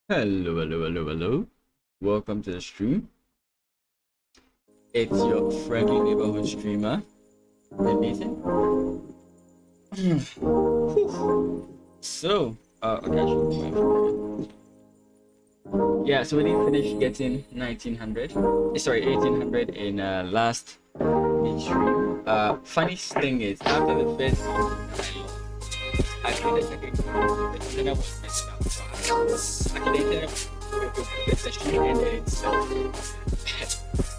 Hello, hello, hello, hello. Welcome to the stream. It's your friendly neighborhood streamer, Nathan. So, okay, yeah, so we didn't finish getting 1900. Sorry, 1800 in last stream. Funny thing is, after the first I played the second game, the internet was messed up. So the internet the session ended itself.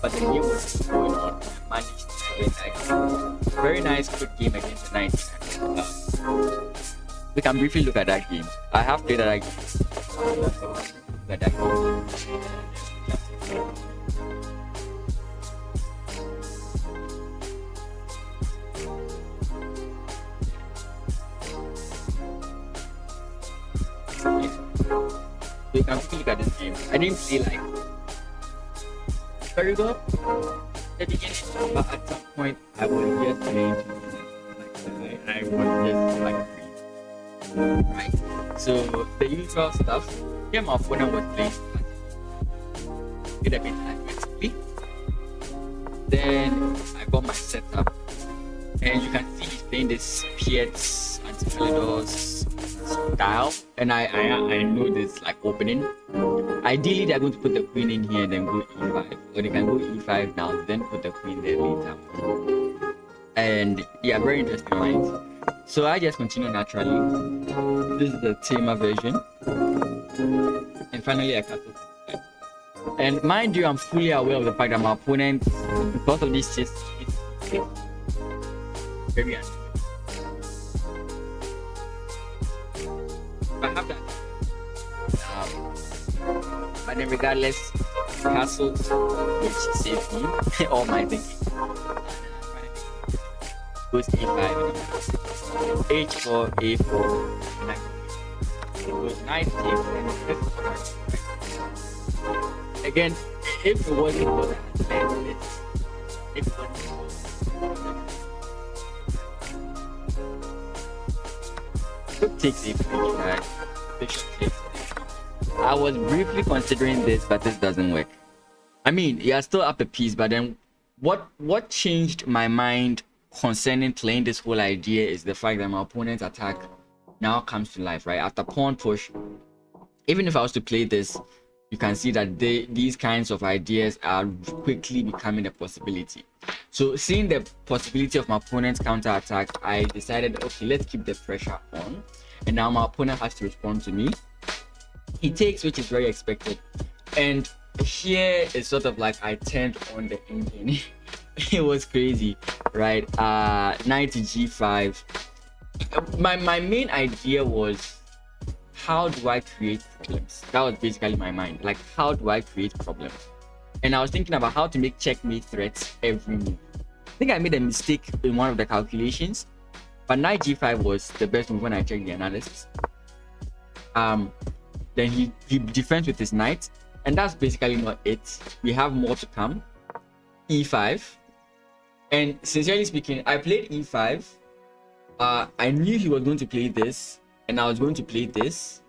But the game was going on. I managed to win that game. Very nice, good game against the 1900. We can briefly look at that game. I have played that game. Look at that game. So you can quickly look at this game. I didn't play like very good at the beginning, but at some point I was just playing like I was just like free. Right? So the usual stuff. Here my opponent was playing did a bit aggressively. Then I got my setup, and you can see he's playing this Piet's anti-Kalidor's style, and I know this like opening. Ideally they're going to put the queen in here and then go e5, or they can go e5 now then put the queen there later. And yeah, very interesting lines. So I just continue naturally. This is the tamer version, and finally I castle. And mind you, I'm fully aware of the fact that my opponent, because of this chess, is very annoying. I have that. But then regardless, castle, which saves me, all my thinking. Goes a5, h4, a4, knight. It goes knight, a4. Again, if it wasn't for that, if it wasn't rook takes a3, right? Bishop takes a3. I was briefly considering this, but this doesn't work. I mean, you're still up a piece, but then what changed my mind concerning playing this whole idea is the fact that my opponent's attack now comes to life, right? After pawn push, even if I was to play this, you can see that these kinds of ideas are quickly becoming a possibility. So seeing the possibility of my opponent's counterattack, I decided, okay, let's keep the pressure on. And now my opponent has to respond to me. He takes, which is very expected. And here is sort of like I turned on the engine. It was crazy, right? Knight to g5. My main idea was, how do I create problems? That was basically my mind. Like, how do I create problems? And I was thinking about how to make checkmate threats every move. I think I made a mistake in one of the calculations, but knight g5 was the best move when I checked the analysis. Then he defends with his knight, and that's basically not it. We have more to come. e5, and sincerely speaking, I played e5. I knew he was going to play this, and I was going to play this,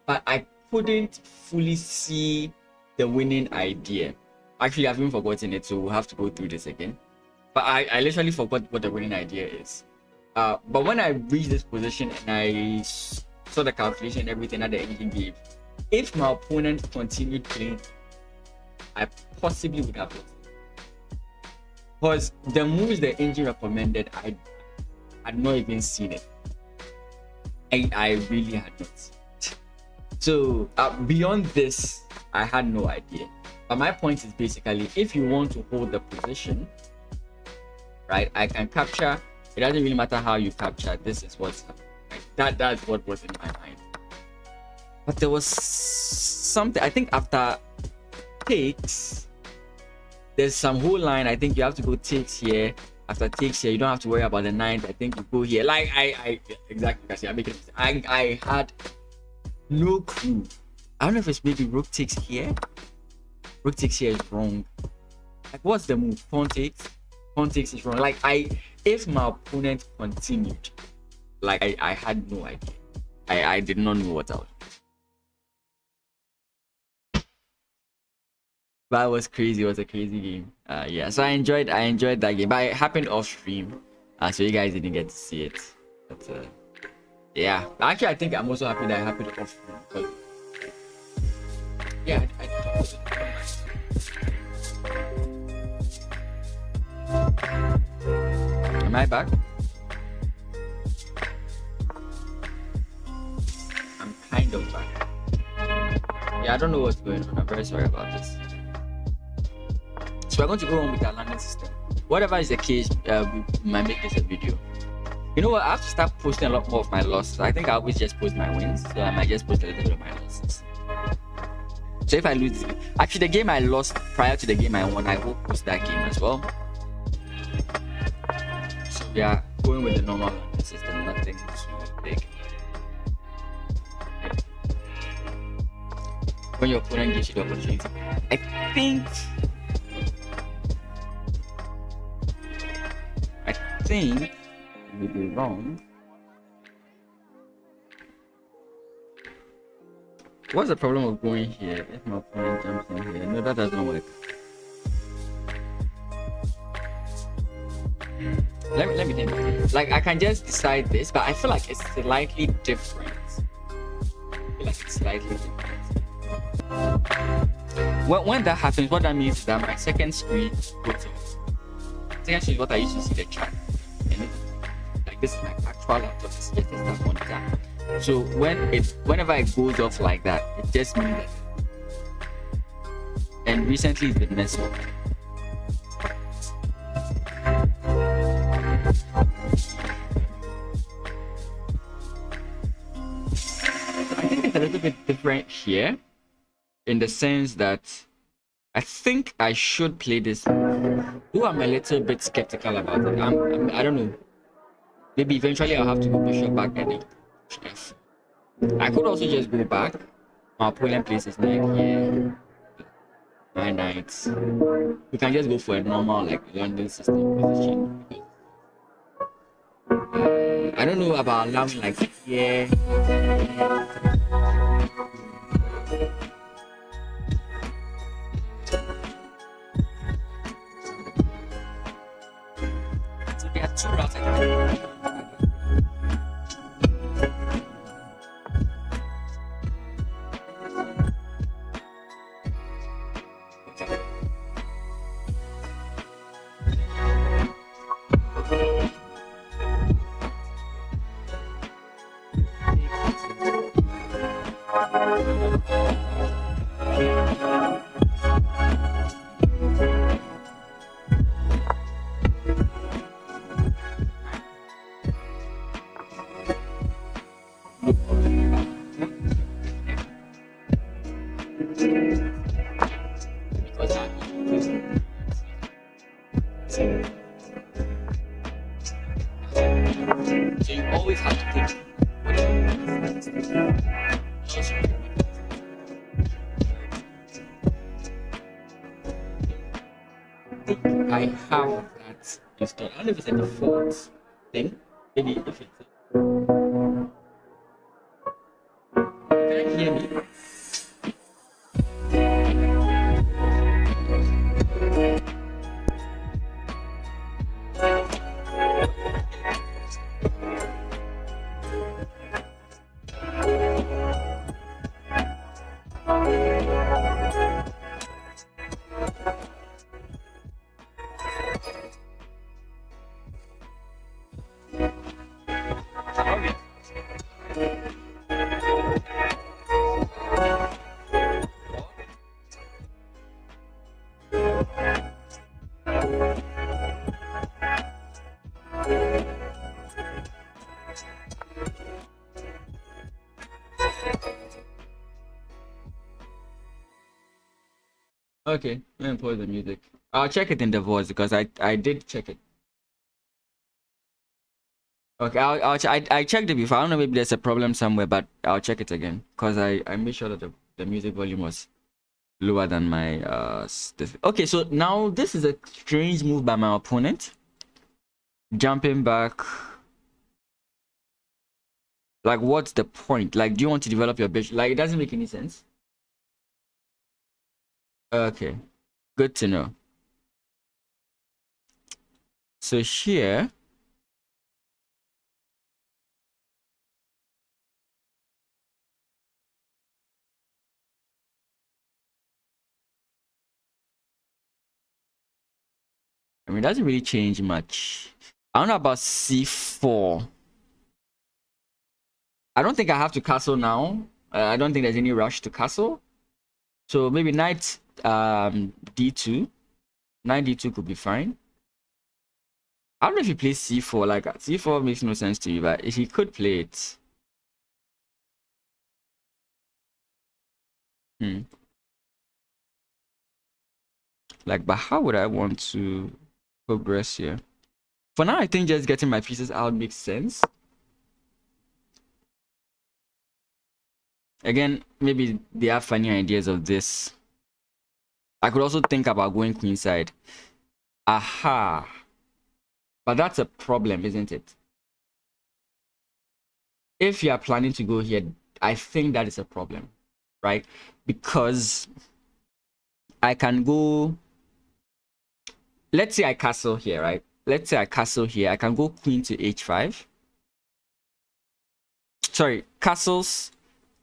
but I couldn't fully see the winning idea. Actually, I've even forgotten it, so we'll have to go through this again. But I literally forgot what the winning idea is. But when I reached this position and I saw the calculation and everything that the engine gave, if my opponent continued playing, I possibly would have lost. Because the moves the engine recommended, I had not even seen it. I really had not. So beyond this, I had no idea. But my point is basically, if you want to hold the position, right, I can capture. It doesn't really matter how you capture. This is what's happening. Right? That's what was in my mind. But there was something. I think after takes, there's some whole line. I think you have to go takes here. After takes here, you don't have to worry about the ninth. I think you go here. Like I exactly. I had no clue. I don't know if it's maybe rook takes here. Rook takes here is wrong. Like, what's the move? Pawn takes. Pawn takes is wrong. Like, if my opponent continued, like I had no idea. I did not know what I was doing. That was crazy. It was a crazy game. Yeah, so I enjoyed that game, but it happened off stream, so you guys didn't get to see it. But yeah, actually I think I'm also happy that it happened off stream, because yeah, am I back? I'm kind of back. Yeah, I don't know what's going on. I'm very sorry about this. So we're going to go on with our landing system. Whatever is the case, we might make this a video. You know what? I have to start posting a lot more of my losses. I think I always just post my wins, so I might just post a little bit of my losses. So if I lose this game, actually the game I lost prior to the game I won, I will post that game as well. So we are going with the normal landing system, nothing too big. When your opponent gives you the opportunity, I think would be wrong. What's the problem of going here if my opponent jumps in here? No, that doesn't work. Let me think. Like, I can just decide this, but I feel like it's slightly different. When that happens, what that means is that my second screen goes off. Second screen is what I usually see the chat. Like, this is my actual laptop. It's just a stuff monitor. So whenever it goes off like that, it just means that. And recently it's been messed up. I think it's a little bit different here, in the sense that I think I should play this, though I'm a little bit skeptical about it. I don't know. Maybe eventually I'll have to go bishop back and then F. I could also just go back. My opponent places knight here. My knights. We can just go for a normal like London system position. I don't know about allowing like here. So we have two routes. So you always have to take what I have that installed. I don't know if it's a default thing. Maybe if it's can you hear me? Okay, let me pause the music. I'll check it in the voice because I did check it. Okay, I checked it before. I don't know, maybe there's a problem somewhere, but I'll check it again because I made sure that the music volume was lower than my Okay, so now this is a strange move by my opponent. Jumping back. Like, what's the point? Like, do you want to develop your bishop? Like, it doesn't make any sense. Okay, good to know. So here, I mean, it doesn't really change much. I don't know about c4. I don't think I have to castle now. I don't think there's any rush to castle. So maybe knight d2. Knight d2 could be fine. I don't know if he plays c4. Like, c4 makes no sense to me, but if he could play it. Like, but how would I want to progress here? For now, I think just getting my pieces out makes sense. Again, maybe they have funny ideas of this. I could also think about going queenside. Aha. But that's a problem, isn't it? If you are planning to go here, I think that is a problem, right? Because I can go... Let's say I castle here, right? Let's say I castle here. I can go queen to h5. Sorry, castles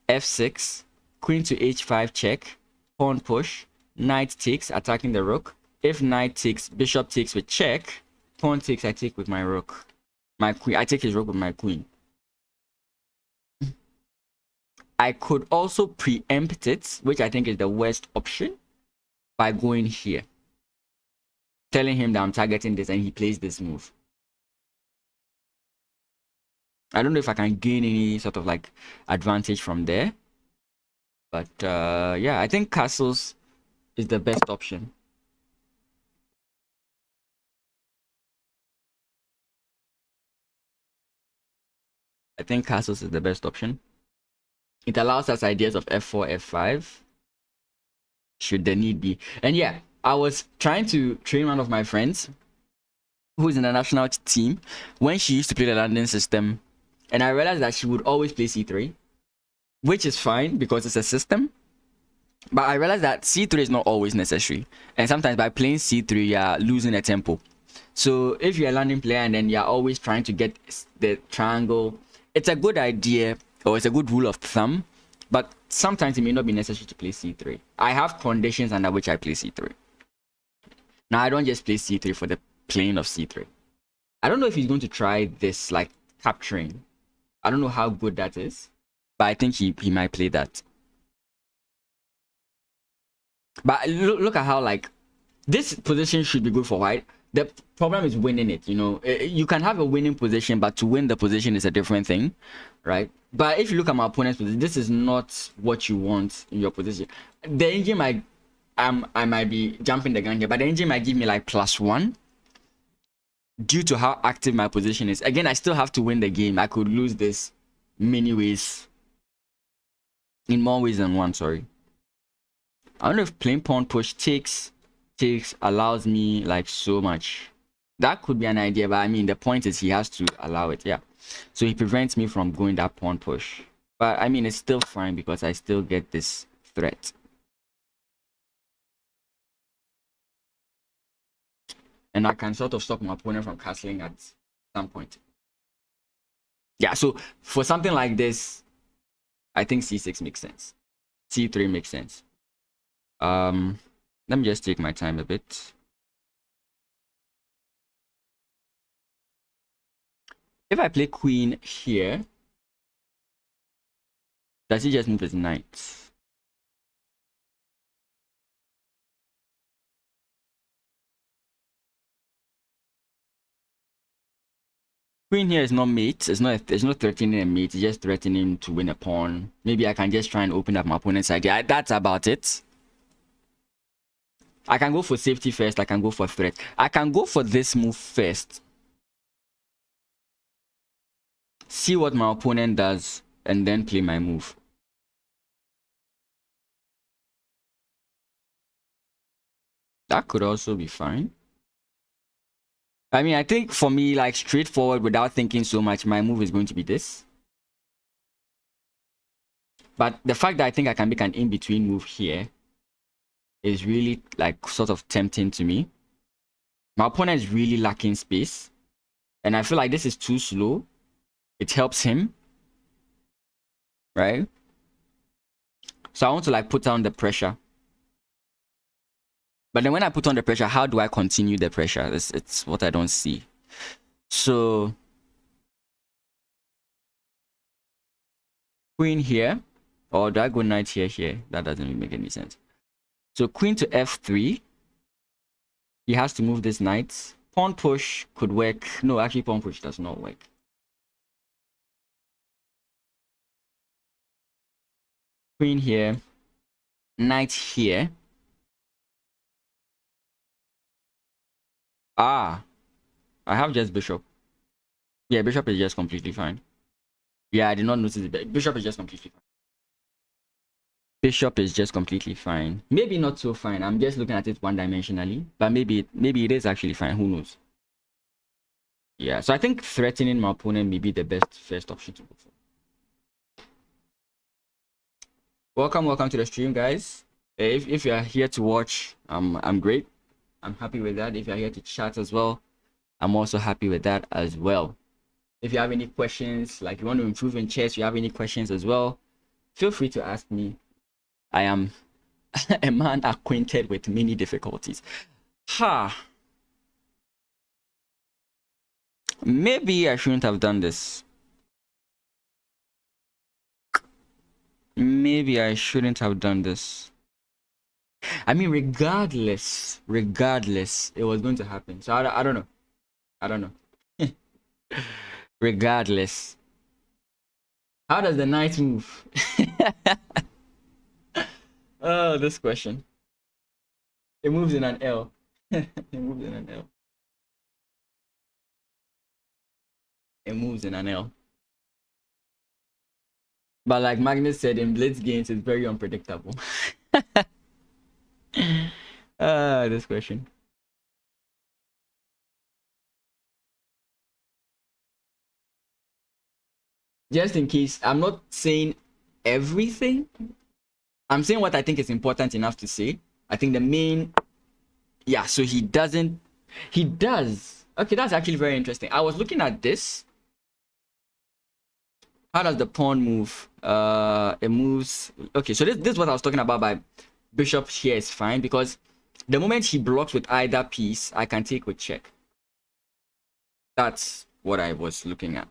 f6, queen to h5 check, pawn push, knight takes, attacking the rook. If knight takes, bishop takes with check, pawn takes, I take with my rook. My queen, I take his rook with my queen. I could also preempt it, which I think is the worst option, by going here. Telling him that I'm targeting this and he plays this move. I don't know if I can gain any sort of like advantage from there. But yeah, I think castles is the best option. I think castles is the best option. It allows us ideas of f4, f5. Should the need be. And yeah, I was trying to train one of my friends who's in the national team when she used to play the London system. And I realized that she would always play c3, which is fine because it's a system. But I realized that c3 is not always necessary. And sometimes by playing c3, you're losing a tempo. So if you're a London player and then you're always trying to get the triangle, it's a good idea, or it's a good rule of thumb. But sometimes it may not be necessary to play c3. I have conditions under which I play c3. Now, I don't just play c3 for the playing of c3. I don't know if he's going to try this, like, capturing. I don't know how good that is. But I think he might play that. But look at how, like, this position should be good for white. The problem is winning it, you know. You can have a winning position, but to win the position is a different thing, right? But if you look at my opponent's position, this is not what you want in your position. The engine might... I might be jumping the gun here, but the engine might give me like +1. due to how active my position is. Again, I still have to win the game. I could lose this many ways, in more ways than one. Sorry. I don't know if playing pawn push takes allows me like so much. That could be an idea, but I mean the point is he has to allow it. Yeah, so he prevents me from going that pawn push, but I mean it's still fine because I still get this threat, and I can sort of stop my opponent from castling at some point. Yeah, so for something like this, I think c6 makes sense, c3 makes sense. Let me just take my time a bit. If I play queen here, does he just move his knight? Queen here is not mate. It's not threatening a mate. It's just threatening to win a pawn. Maybe I can just try and open up my opponent's idea. That's about it. I can go for safety first. I can go for threat. I can go for this move first. See what my opponent does and then play my move. That could also be fine. I mean, I think for me, like straightforward without thinking so much, my move is going to be this. But the fact that I think I can make an in-between move here is really like sort of tempting to me. My opponent is really lacking space, and I feel like this is too slow. It helps him, right? So I want to like put down the pressure. But then when I put on the pressure, how do I continue the pressure? It's what I don't see. So queen here, or do I go knight here? That doesn't really make any sense. So queen to f3. He has to move this knight. Pawn push could work. No, actually pawn push does not work. Queen here, knight here. Ah, I have just bishop. Yeah, bishop is just completely fine. Yeah, I did not notice it. Bishop is just completely fine. Bishop is just completely fine. Maybe not so fine. I'm just looking at it one-dimensionally, but maybe it is actually fine. Who knows? Yeah, so I think threatening my opponent may be the best first option to go for. Welcome to the stream, guys. If you are here to watch, I'm great. I'm happy with that. If you're here to chat as well, I'm also happy with that as well. If you have any questions, like you want to improve in chess, you have any questions as well, feel free to ask me. I am a man acquainted with many difficulties. Maybe I shouldn't have done this. Maybe I shouldn't have done this. I mean, regardless, it was going to happen. So I don't know. I don't know. Regardless. How does the knight move? Oh, this question. It moves in an L. It moves in an L. It moves in an L. But like Magnus said, in blitz games, it's very unpredictable. This question. Just in case, I'm not saying everything. I'm saying what I think is important enough to say. I think the main... Yeah, so he does. Okay, that's actually very interesting. I was looking at this. How does the pawn move? It moves... Okay, so this is what I was talking about by bishop here is fine, because the moment he blocks with either piece, I can take with check. That's what I was looking at.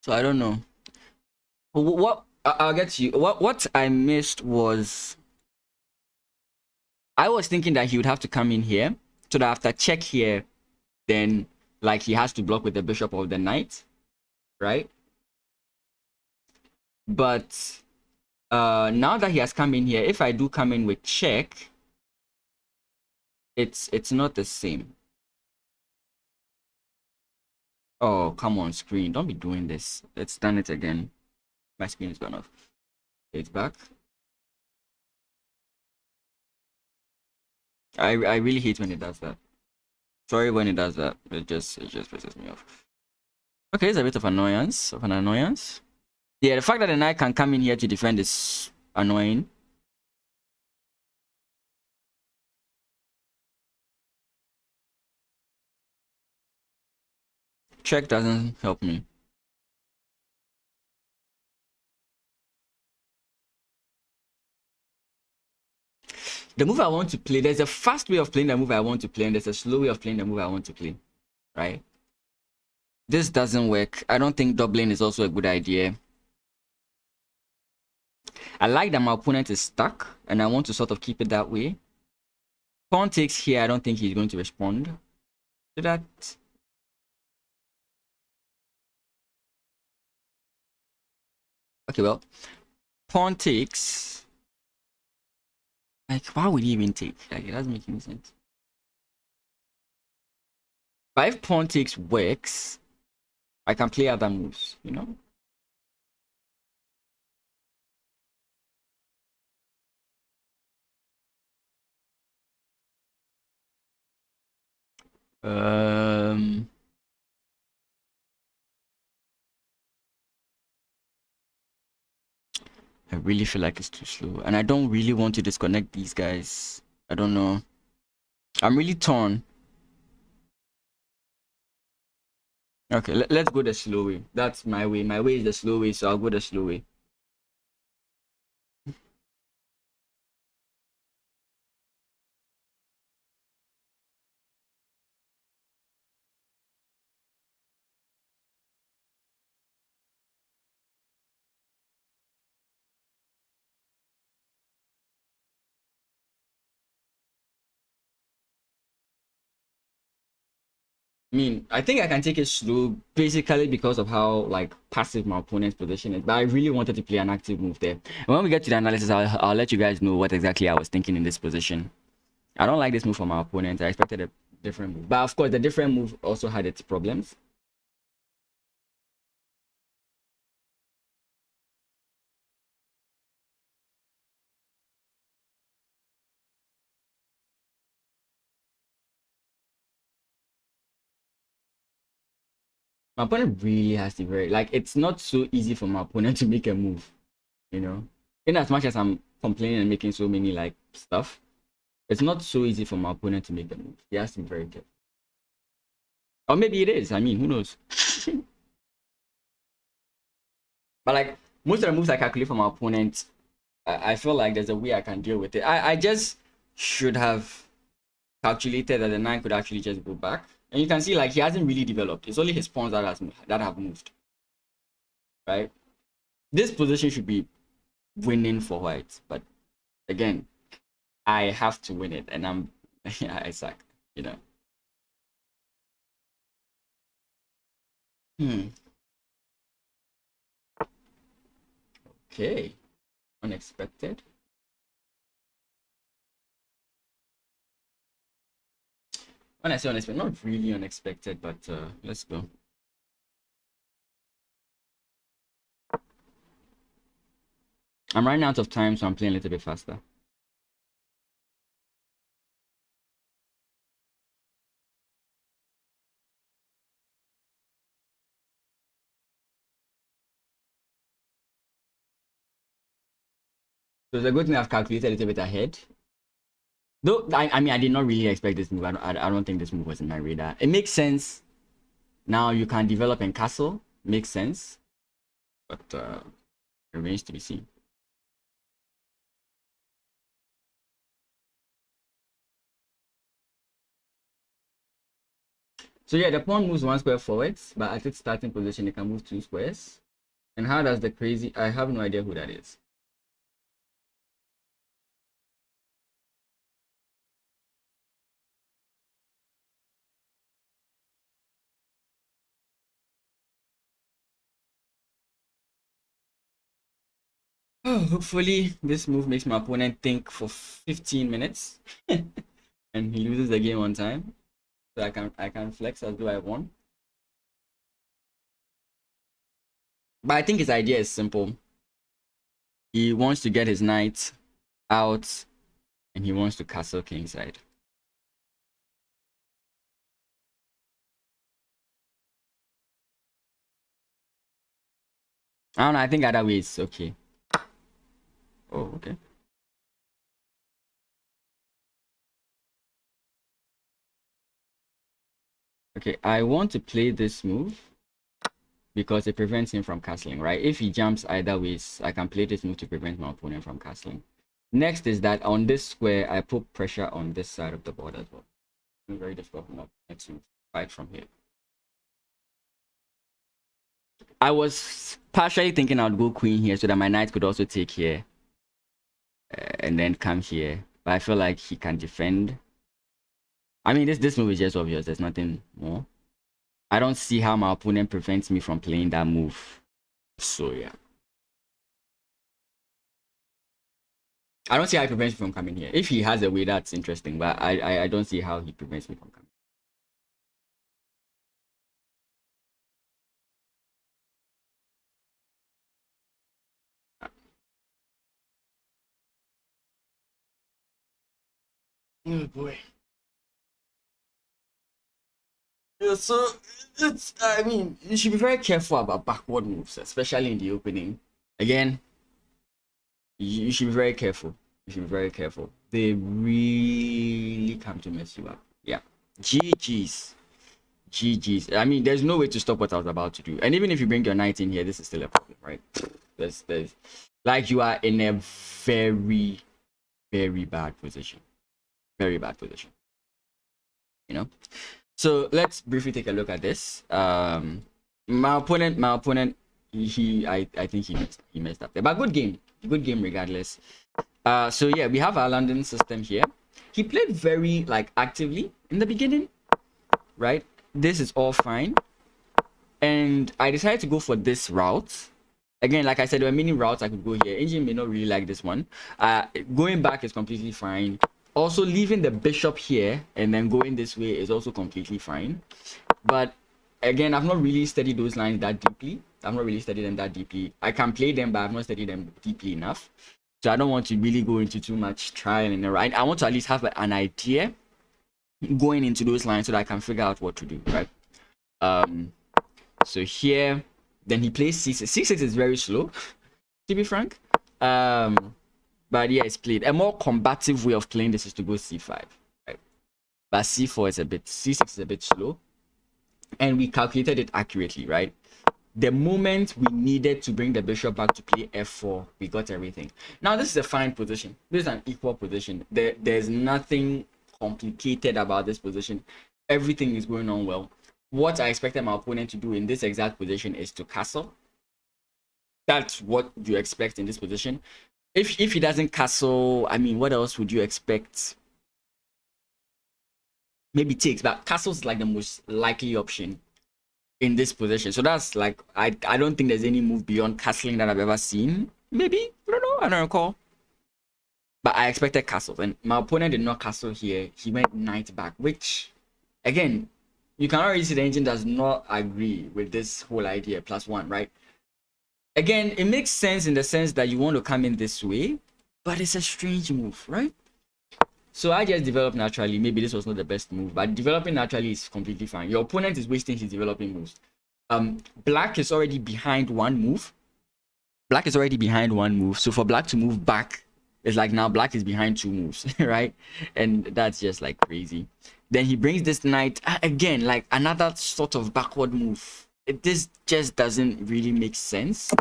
So I don't know. What I'll get to you. What I missed was, I was thinking that he would have to come in here, so that after check here, then like he has to block with the bishop or the knight, right? But Now that he has come in here, if I do come in with check, it's not the same. Oh, come on, screen. Don't be doing this. Let's done it again. My screen is gone off. It's back. I really hate when it does that. Sorry when it does that. It just pisses me off. Okay, it's a bit of annoyance. Yeah, the fact that the knight can come in here to defend is annoying. Check doesn't help me. The move I want to play, there's a fast way of playing the move I want to play, and there's a slow way of playing the move I want to play, right? This doesn't work. I don't think doubling is also a good idea. I like that my opponent is stuck, and I want to sort of keep it that way. Pawn takes here, I don't think he's going to respond to that. Okay, well, pawn takes. Like, why would he even take? Like, it doesn't make any sense. But if pawn takes works, I can play other moves, you know? I really feel like it's too slow, and I don't really want to disconnect these guys. I don't know. I'm really torn. Okay, let's go the slow way. That's my way. My way is the slow way, so I'll go the slow way. I mean, I think I can take it slow basically because of how like passive my opponent's position is. But I really wanted to play an active move there. And when we get to the analysis, I'll let you guys know what exactly I was thinking in this position. I don't like this move from my opponent. I expected a different move. But of course, the different move also had its problems. My opponent really has to very like it's not so easy for my opponent to make a move, you know. In as much as I'm complaining and making so many like stuff, it's not so easy for my opponent to make a move. He has to be very careful. Or maybe it is. I mean, who knows? But like most of the moves I calculate for my opponent, I feel like there's a way I can deal with it. I just should have calculated that the knight could actually just go back. And you can see like he hasn't really developed. It's only his pawns that have moved. Right? This position should be winning for white, but again, I have to win it, and I suck, you know. Okay, unexpected. When I say unexpected, not really unexpected, but let's go. I'm running out of time, so I'm playing a little bit faster. So it's a good thing I've calculated a little bit ahead. Though I mean I did not really expect this move. I don't think this move was in my radar. It makes sense. Now you can develop in castle. Makes sense. But it remains to be seen. So yeah, the pawn moves 1 square forwards, but at its starting position, it can move 2 squares. And how does the crazy... I have no idea who that is. Oh, hopefully this move makes my opponent think for 15 minutes and he loses the game on time. So I can flex as though I won. But I think his idea is simple. He wants to get his knight out and he wants to castle kingside. I don't know, I think either way is okay. Oh, okay. Okay, I want to play this move because it prevents him from castling, right? If he jumps either ways, I can play this move to prevent my opponent from castling. Next is that on this square, I put pressure on this side of the board as well. It's very difficult for my opponent to fight from here. I was partially thinking I'd go queen here so that my knight could also take here and then come here. But I feel like he can defend. I mean, this move is just obvious. There's nothing more. I don't see how my opponent prevents me from playing that move. So, yeah. I don't see how he prevents me from coming here. If he has a way, that's interesting. But I don't see how he prevents me from coming. Oh, boy. Yeah, so I mean, you should be very careful about backward moves, especially in the opening. Again, you should be very careful. You should be very careful. They really come to mess you up. Yeah. GG's. GG's. I mean, there's no way to stop what I was about to do. And even if you bring your knight in here, this is still a problem, right? There's like you are in a very, very bad position. Very bad position. You know? So let's briefly take a look at this. My opponent, I think he messed up there. But good game regardless. So yeah, we have our London system here. He played very like actively in the beginning, right? This is all fine. And I decided to go for this route. Again, like I said, there were many routes I could go here. Engine may not really like this one. Going back is completely fine. Also, leaving the bishop here and then going this way is also completely fine. But again, I've not really studied those lines that deeply. I've not really studied them that deeply. I can play them, but I've not studied them deeply enough. So I don't want to really go into too much trial and error. I want to at least have an idea going into those lines so that I can figure out what to do, right? So here, then he plays c6. c6 is very slow, to be frank. But yeah, it's played. A more combative way of playing this is to go c5, right? But c4 is c6 is a bit slow. And we calculated it accurately, right? The moment we needed to bring the bishop back to play f4, we got everything. Now, this is a fine position. This is an equal position. There's nothing complicated about this position. Everything is going on well. What I expected my opponent to do in this exact position is to castle. That's what you expect in this position. If he doesn't castle, I mean, what else would you expect? Maybe takes, but castle is like the most likely option in this position. So that's like, I don't think there's any move beyond castling that I've ever seen. Maybe, I don't know, I don't recall. But I expected castle, and my opponent did not castle here. He went knight back, which, again, you can already see the engine does not agree with this whole idea, +1, right? Again, it makes sense in the sense that you want to come in this way, but it's a strange move, right? So I just developed naturally. Maybe this was not the best move, but developing naturally is completely fine. Your opponent is wasting his developing moves. Black is already behind one move. So for black to move back, it's like now black is behind 2 moves, right? And that's just like crazy. Then he brings this knight again, like another sort of backward move. This just doesn't really make sense.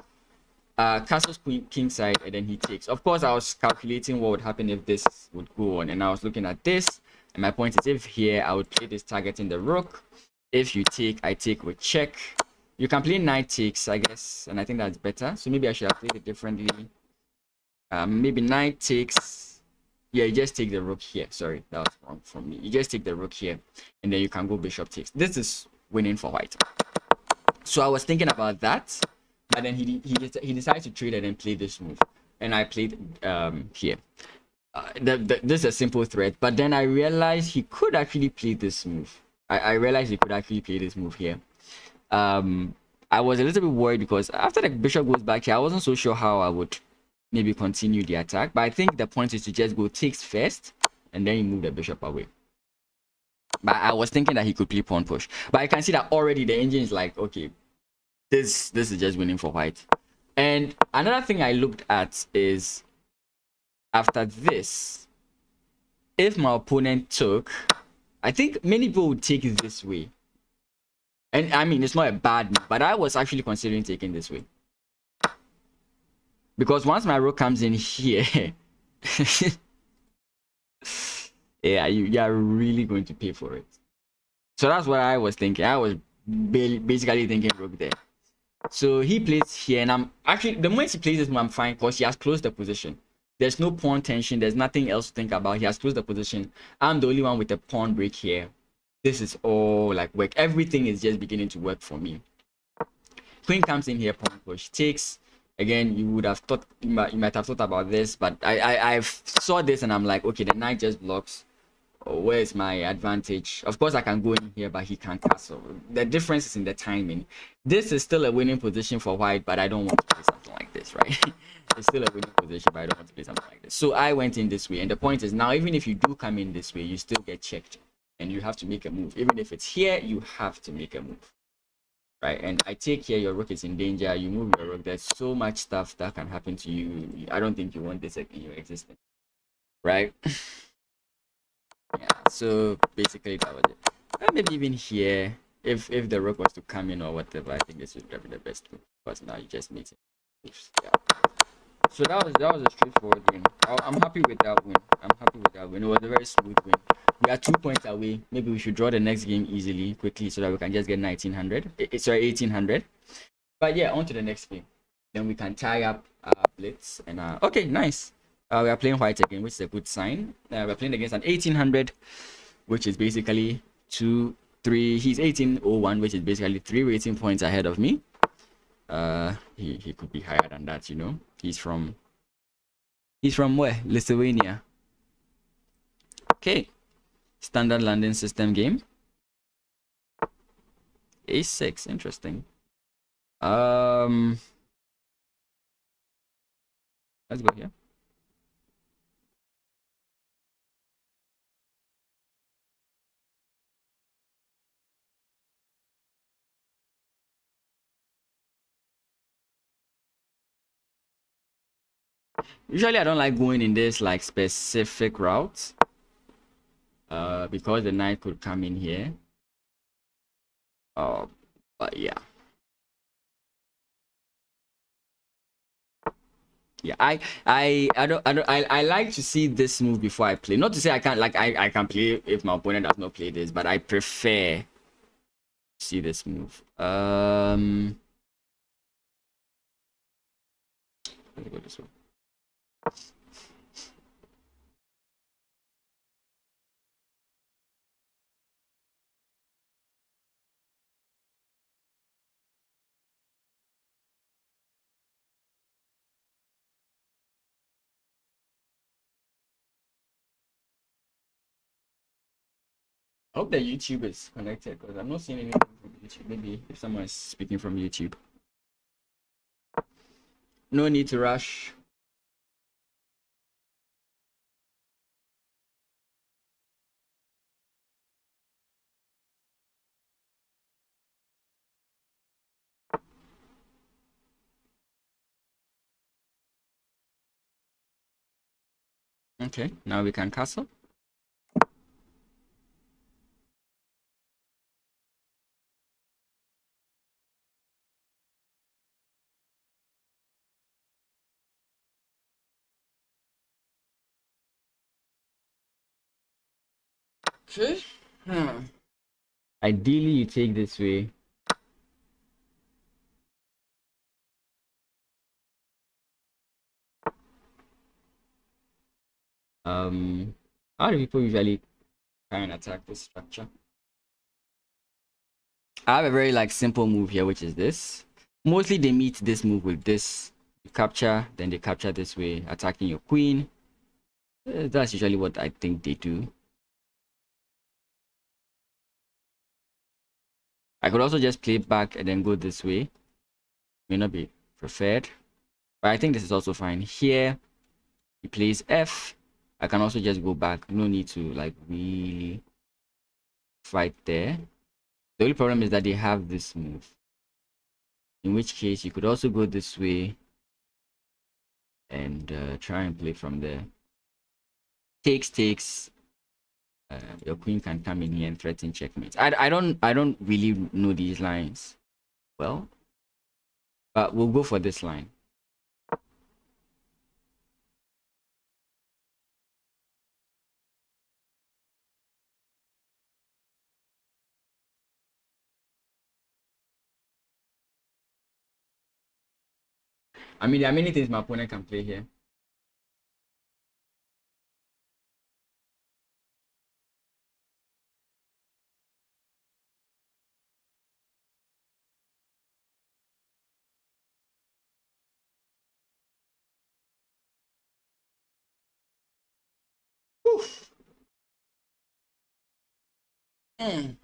Castles king side, and then he takes. Of course, I was calculating what would happen if this would go on, and I was looking at this, and my point is, if here I would play this targeting the rook. If you take, I take with check. You can play knight takes, I guess, and I think that's better. So maybe I should have played it differently. Maybe knight takes. Yeah, you just take the rook here. Sorry, that was wrong from me. You just take the rook here, and then you can go bishop takes. This is winning for white. So I was thinking about that. But then he decided to trade and then play this move. and I played here. This is a simple threat, but then I realized he could actually play this move. I realized he could actually play this move here. I was a little bit worried because after the bishop goes back here, I wasn't so sure how I would maybe continue the attack. But I think the point is to just go takes first, and then you move the bishop away. But I was thinking that he could play pawn push. But I can see that already the engine is like, okay, this is just winning for white. And another thing I looked at is after this, if my opponent took, I think many people would take it this way. And I mean, it's not a bad move, but I was actually considering taking this way. Because once my rook comes in here, yeah, you are really going to pay for it. So that's what I was thinking. I was basically thinking rook there. So he plays here, and I'm actually, the moment he plays this move, I'm fine because he has closed the position. There's no pawn tension. There's nothing else to think about. He has closed the position. I'm the only one with a pawn break here. This is all like work. Everything is just beginning to work for me. Queen comes in here, pawn push, takes. Again, you would have thought, you might have thought about this, but I saw this and I'm like, okay, the knight just blocks. Oh, where's my advantage? Of course, I can go in here, but he can't castle. The difference is in the timing. This is still a winning position for white, but I don't want to play something like this, right? It's still a winning position, but I don't want to play something like this. So I went in this way, and the point is now, even if you do come in this way, you still get checked, and you have to make a move. Even if it's here, you have to make a move, right? And I take here, your rook is in danger. You move your rook. There's so much stuff that can happen to you. I don't think you want this in your existence, right? Yeah, so basically that was it. Maybe even here, if the rook was to come in or whatever, I think this would be the best move, because now you just need it. Yeah. So that was a straightforward win. I'm happy with that win. I'm happy with that win. It was a very smooth win. We are 2 points away. Maybe we should draw the next game easily, quickly, so that we can just get 1900. Sorry, 1800. But yeah, on to the next game. Then we can tie up blitz and okay, nice. We are playing white again, which is a good sign. We're playing against an 1800, which is basically 2, 3. He's 1801, which is basically 3 rating points ahead of me. He could be higher than that, you know. He's from where? Lithuania. Okay. Standard landing system game. A6, interesting. Let's go here. Usually I don't like going in this like specific route, because the knight could come in here. But yeah, I like to see this move before I play. Not to say I can't, like I can play if my opponent does not play this, but I prefer to see this move. Let me go this way. I hope the YouTube is connected, because I'm not seeing anything from YouTube. Maybe if someone is speaking from YouTube. No need to rush. Okay, now we can castle. Okay. Ideally, you take this way. How do people usually try and attack this structure? I have a very like simple move here, which is this. Mostly they meet this move with this capture, then they capture this way, attacking your queen. That's usually what I think they do. I could also just play back and then go this way. May not be preferred, but I think this is also fine. Here, he plays F. I can also just go back. No need to like really fight there. The only problem is that they have this move. In which case, you could also go this way and try and play from there. Takes. Your queen can come in here and threaten checkmate. I don't really know these lines well, but we'll go for this line. I mean, there are many things my opponent can play here. Oof. Mm.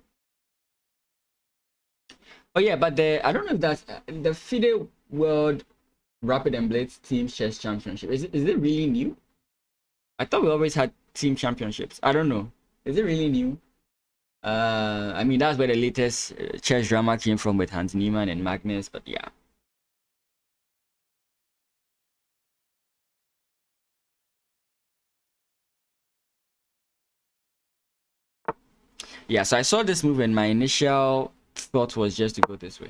Oh yeah, but I don't know if that's the FIDE World Rapid and Blitz Team Chess Championship. Is it really new? I thought we always had team championships. I don't know. Is it really new? I mean, that's where the latest chess drama came from with Hans Niemann and Magnus, but yeah. Yeah, so I saw this move and my initial thought was just to go this way.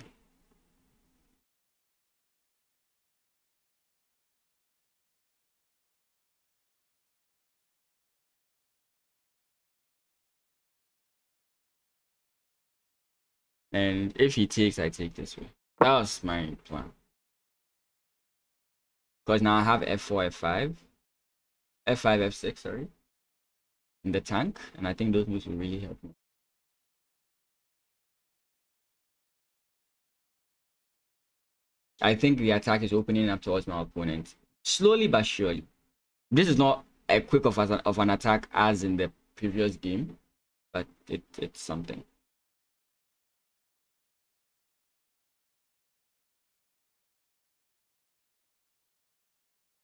And if he takes, I take this way. That was my plan. Because now I have f4, f5, f5, f6, sorry, in the tank. And I think those moves will really help me. I think the attack is opening up towards my opponent. Slowly but surely. This is not a quick of an attack as in the previous game, but it's something.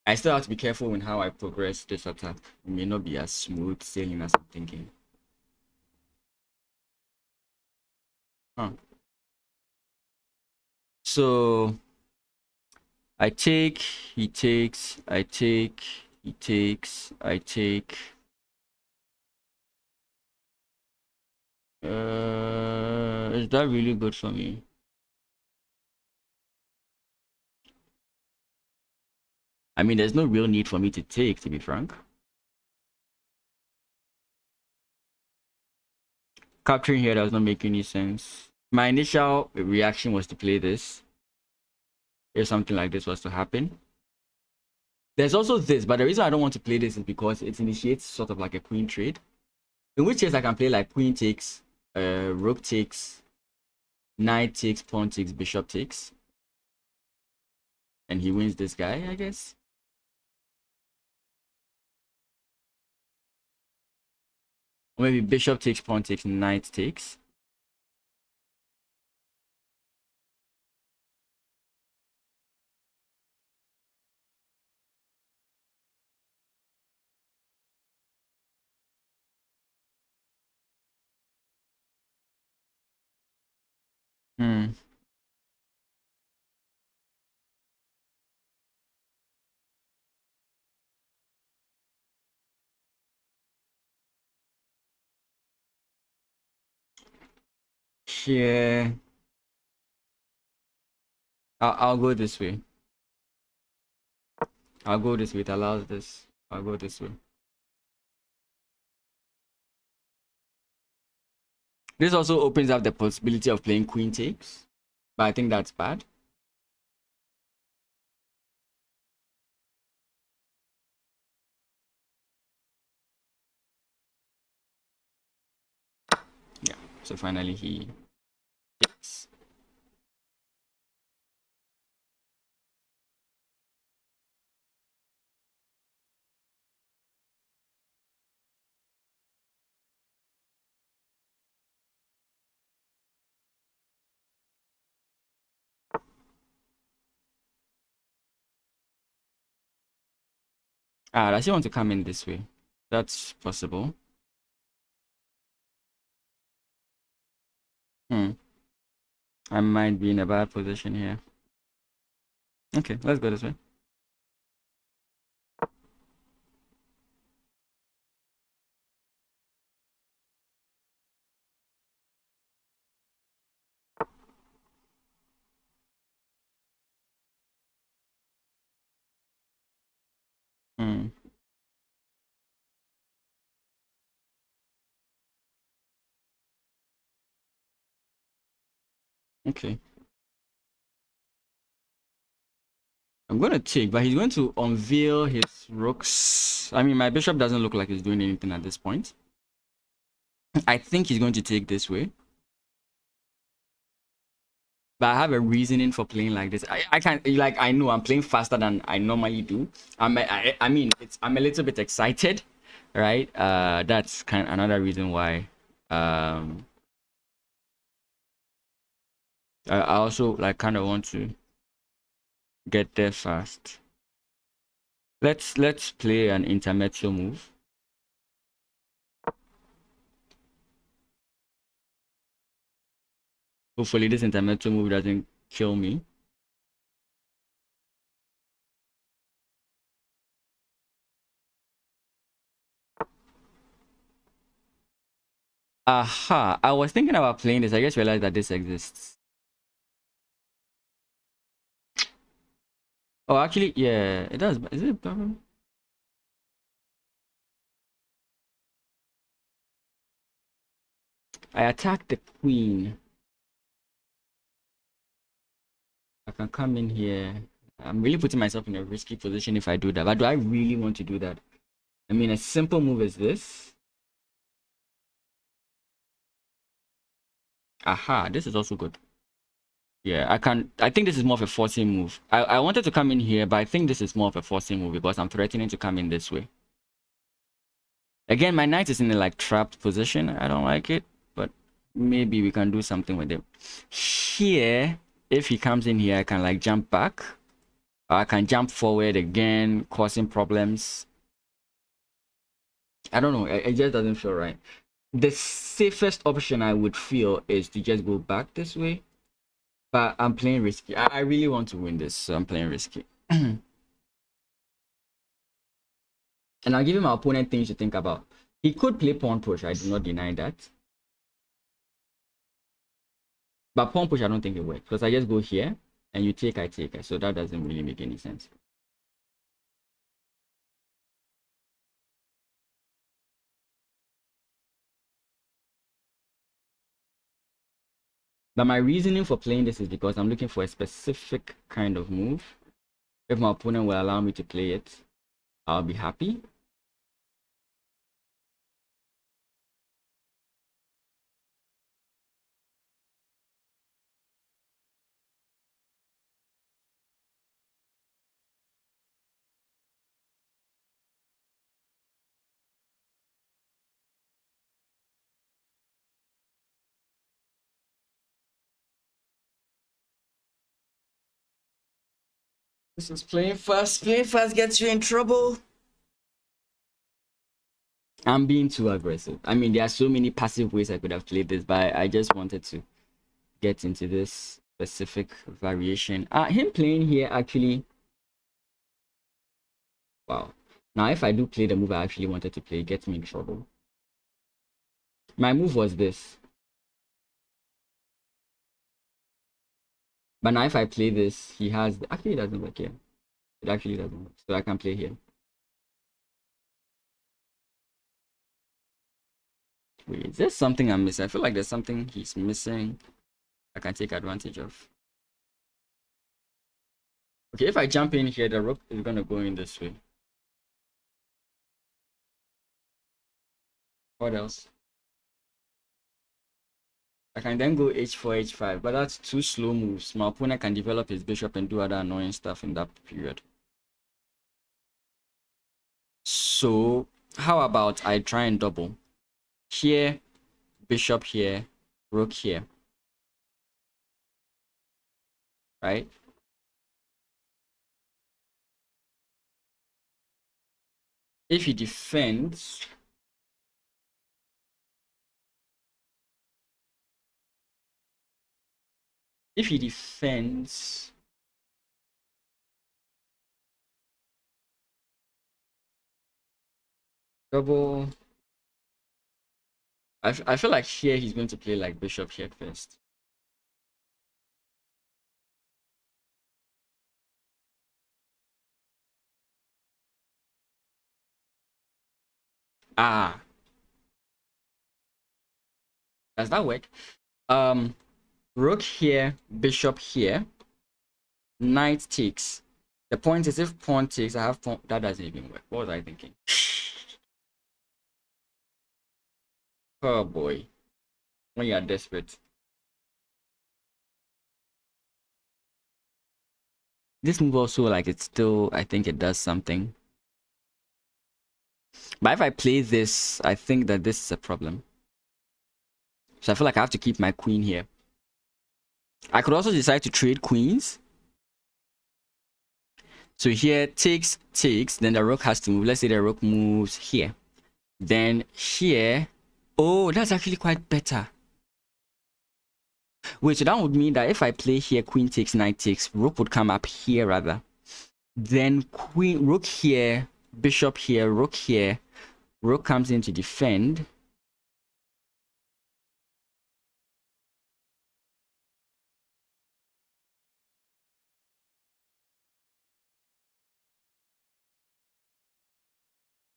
I still have to be careful in how I progress this attack. It may not be as smooth sailing as I'm thinking. Huh. So I take, he takes, I take, he takes, I take. Is that really good for me? I mean, there's no real need for me to take, to be frank. Capturing here does not make any sense. My initial reaction was to play this. If something like this was to happen. There's also this, but the reason I don't want to play this is because it initiates sort of like a queen trade. In which case I can play like queen takes, rook takes, knight takes, pawn takes, bishop takes. And he wins this guy, I guess. Or maybe bishop takes, pawn takes, knight takes. Hmm. Yeah. I'll go this way. I'll go this way. It allows this. I'll go this way. This also opens up the possibility of playing queen takes, but I think that's bad. Yeah, so finally he takes. Ah, I still want to come in this way. That's possible. Hmm. I might be in a bad position here. Okay, let's go this way. Hmm. Okay. I'm going to take, but he's going to unveil his rooks. I mean, my bishop doesn't look like he's doing anything at this point. I think he's going to take this way. But I have a reasoning for playing like this. I can't, like, I know I'm playing faster than I normally do. I mean, I'm a little bit excited, right? That's kind of another reason why. I also like kind of want to get there fast. Let's play an intermezzo move. Hopefully this intermezzo move doesn't kill me. Aha, I was thinking about playing this. I just realized that this exists. Oh, actually, yeah, it does. Is it a problem? I attacked the queen. I can come in here. I'm really putting myself in a risky position if I do that. But do I really want to do that? I mean, a simple move is this. Aha, this is also good. Yeah, I think this is more of a forcing move. I wanted to come in here, but I think this is more of a forcing move because I'm threatening to come in this way. Again, my knight is in a like trapped position. I don't like it, but maybe we can do something with him. Here, if he comes in here, I can like jump back. Or I can jump forward again, causing problems. I don't know. It just doesn't feel right. The safest option I would feel is to just go back this way. But I'm playing risky. I really want to win this, so I'm playing risky. And I'll give my opponent things to think about. He could play pawn push. I do not deny that. But pawn push, I don't think it works. Because I just go here and you take, I take. So that doesn't really make any sense. But my reasoning for playing this is because I'm looking for a specific kind of move. If my opponent will allow me to play it, I'll be happy. This is playing fast. Playing fast gets you in trouble. I'm being too aggressive. I mean, there are so many passive ways I could have played this, but I just wanted to get into this specific variation. Him playing here actually. Wow. Now, if I do play the move I actually wanted to play, it gets me in trouble. My move was this. But now if I play this, he has... Actually, it doesn't work here. It actually doesn't work. So I can play here. Wait, is there something I'm missing? I feel like there's something he's missing I can take advantage of. Okay, if I jump in here, the rook is going to go in this way. What else? I can then go h4, h5, but that's two slow moves. My opponent can develop his bishop and do other annoying stuff in that period. So, how about I try and double? Here, bishop here, rook here. Right? if he defends, double. I feel like here he's going to play like bishop here first. Ah, does that work? Rook here, bishop here, knight takes. The point is, if pawn takes, I have pawn. That doesn't even work. What was I thinking? Oh boy, when you are desperate. This move also, like, it's still, I think it does something. But if I play this, I think that this is a problem. So I feel like I have to keep my queen here. I could also decide to trade queens. So here, takes, then the rook has to move. Let's say the rook moves here. Then here, oh, that's actually quite better. Wait, so that would mean that if I play here, queen takes, knight takes, rook would come up here rather. Then queen, rook here, bishop here, rook here. Rook comes in to defend.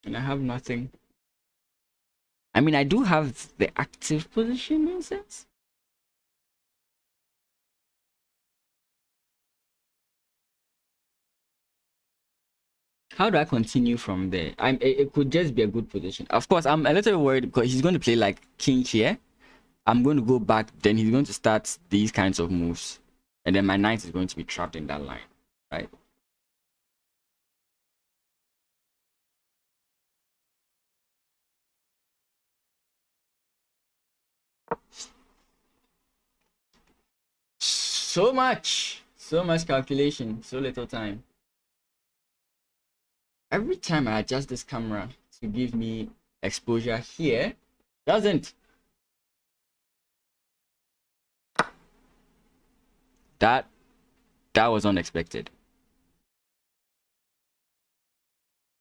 And I have nothing. I mean, I do have the active position in a sense. How do I continue from there? It could just be a good position. Of course, I'm a little worried because he's going to play like king here. I'm going to go back, then he's going to start these kinds of moves. And then my knight is going to be trapped in that line, right? So much calculation, so little time. Every time I adjust this camera to give me exposure here, doesn't. That was unexpected.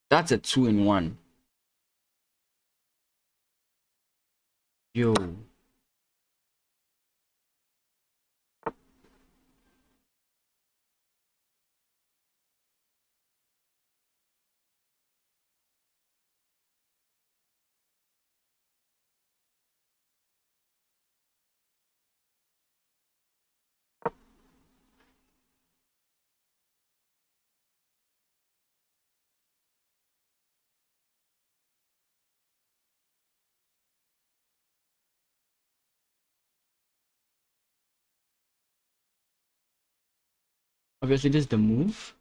That's a 2-in-1. Yo. Obviously, this is the move.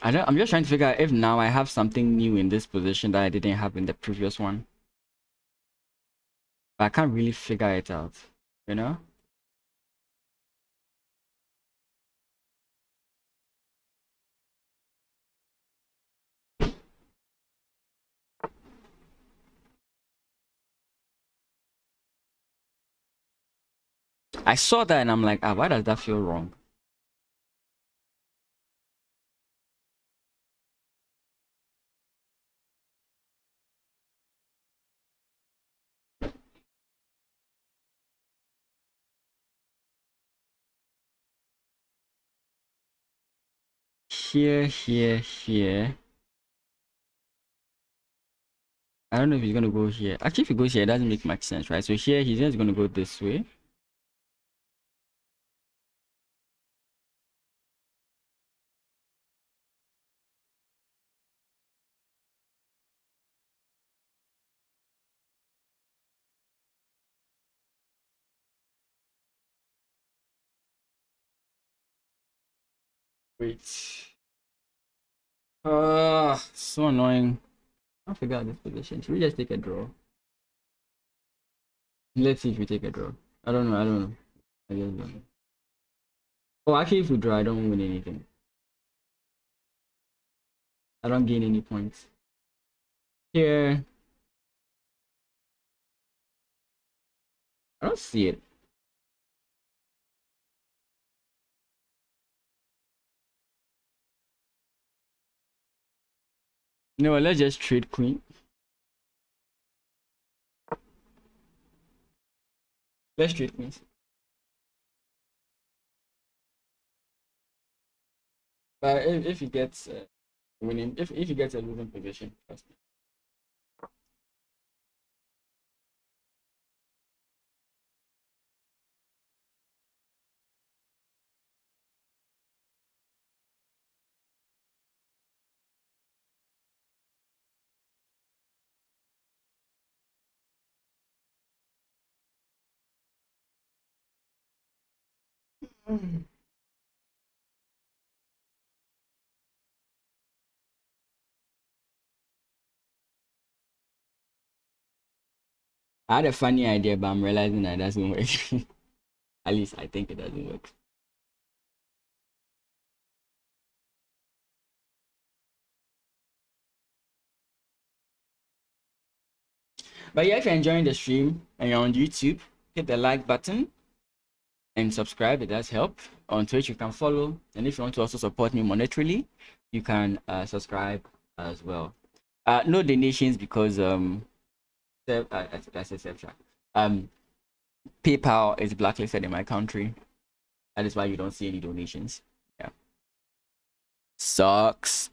I'm just trying to figure out if now I have something new in this position that I didn't have in the previous one. But I can't really figure it out, you know? I saw that and I'm like, why does that feel wrong? Here. I don't know if he's gonna go here. Actually, if he goes here, it doesn't make much sense, right? So here, he's just gonna go this way. Wait. So annoying. I figure out this position. Should we just take a draw? Let's see if we take a draw. I don't know. I don't know. I just don't know. Oh, actually, if we draw, I don't win anything. I don't gain any points. Here, I don't see it. You know what? Let's just trade queen. Let's trade queens. But if he gets winning, if he gets a losing position, trust me. I had a funny idea, but I'm realizing that it doesn't work. At least I think it doesn't work. But yeah, if you're enjoying the stream and you're on YouTube, hit the like button and subscribe. It does help. On Twitch, you can follow. And if you want to also support me monetarily, you can subscribe as well. No donations because PayPal is blacklisted in my country. That is why you don't see any donations. Yeah. Sucks.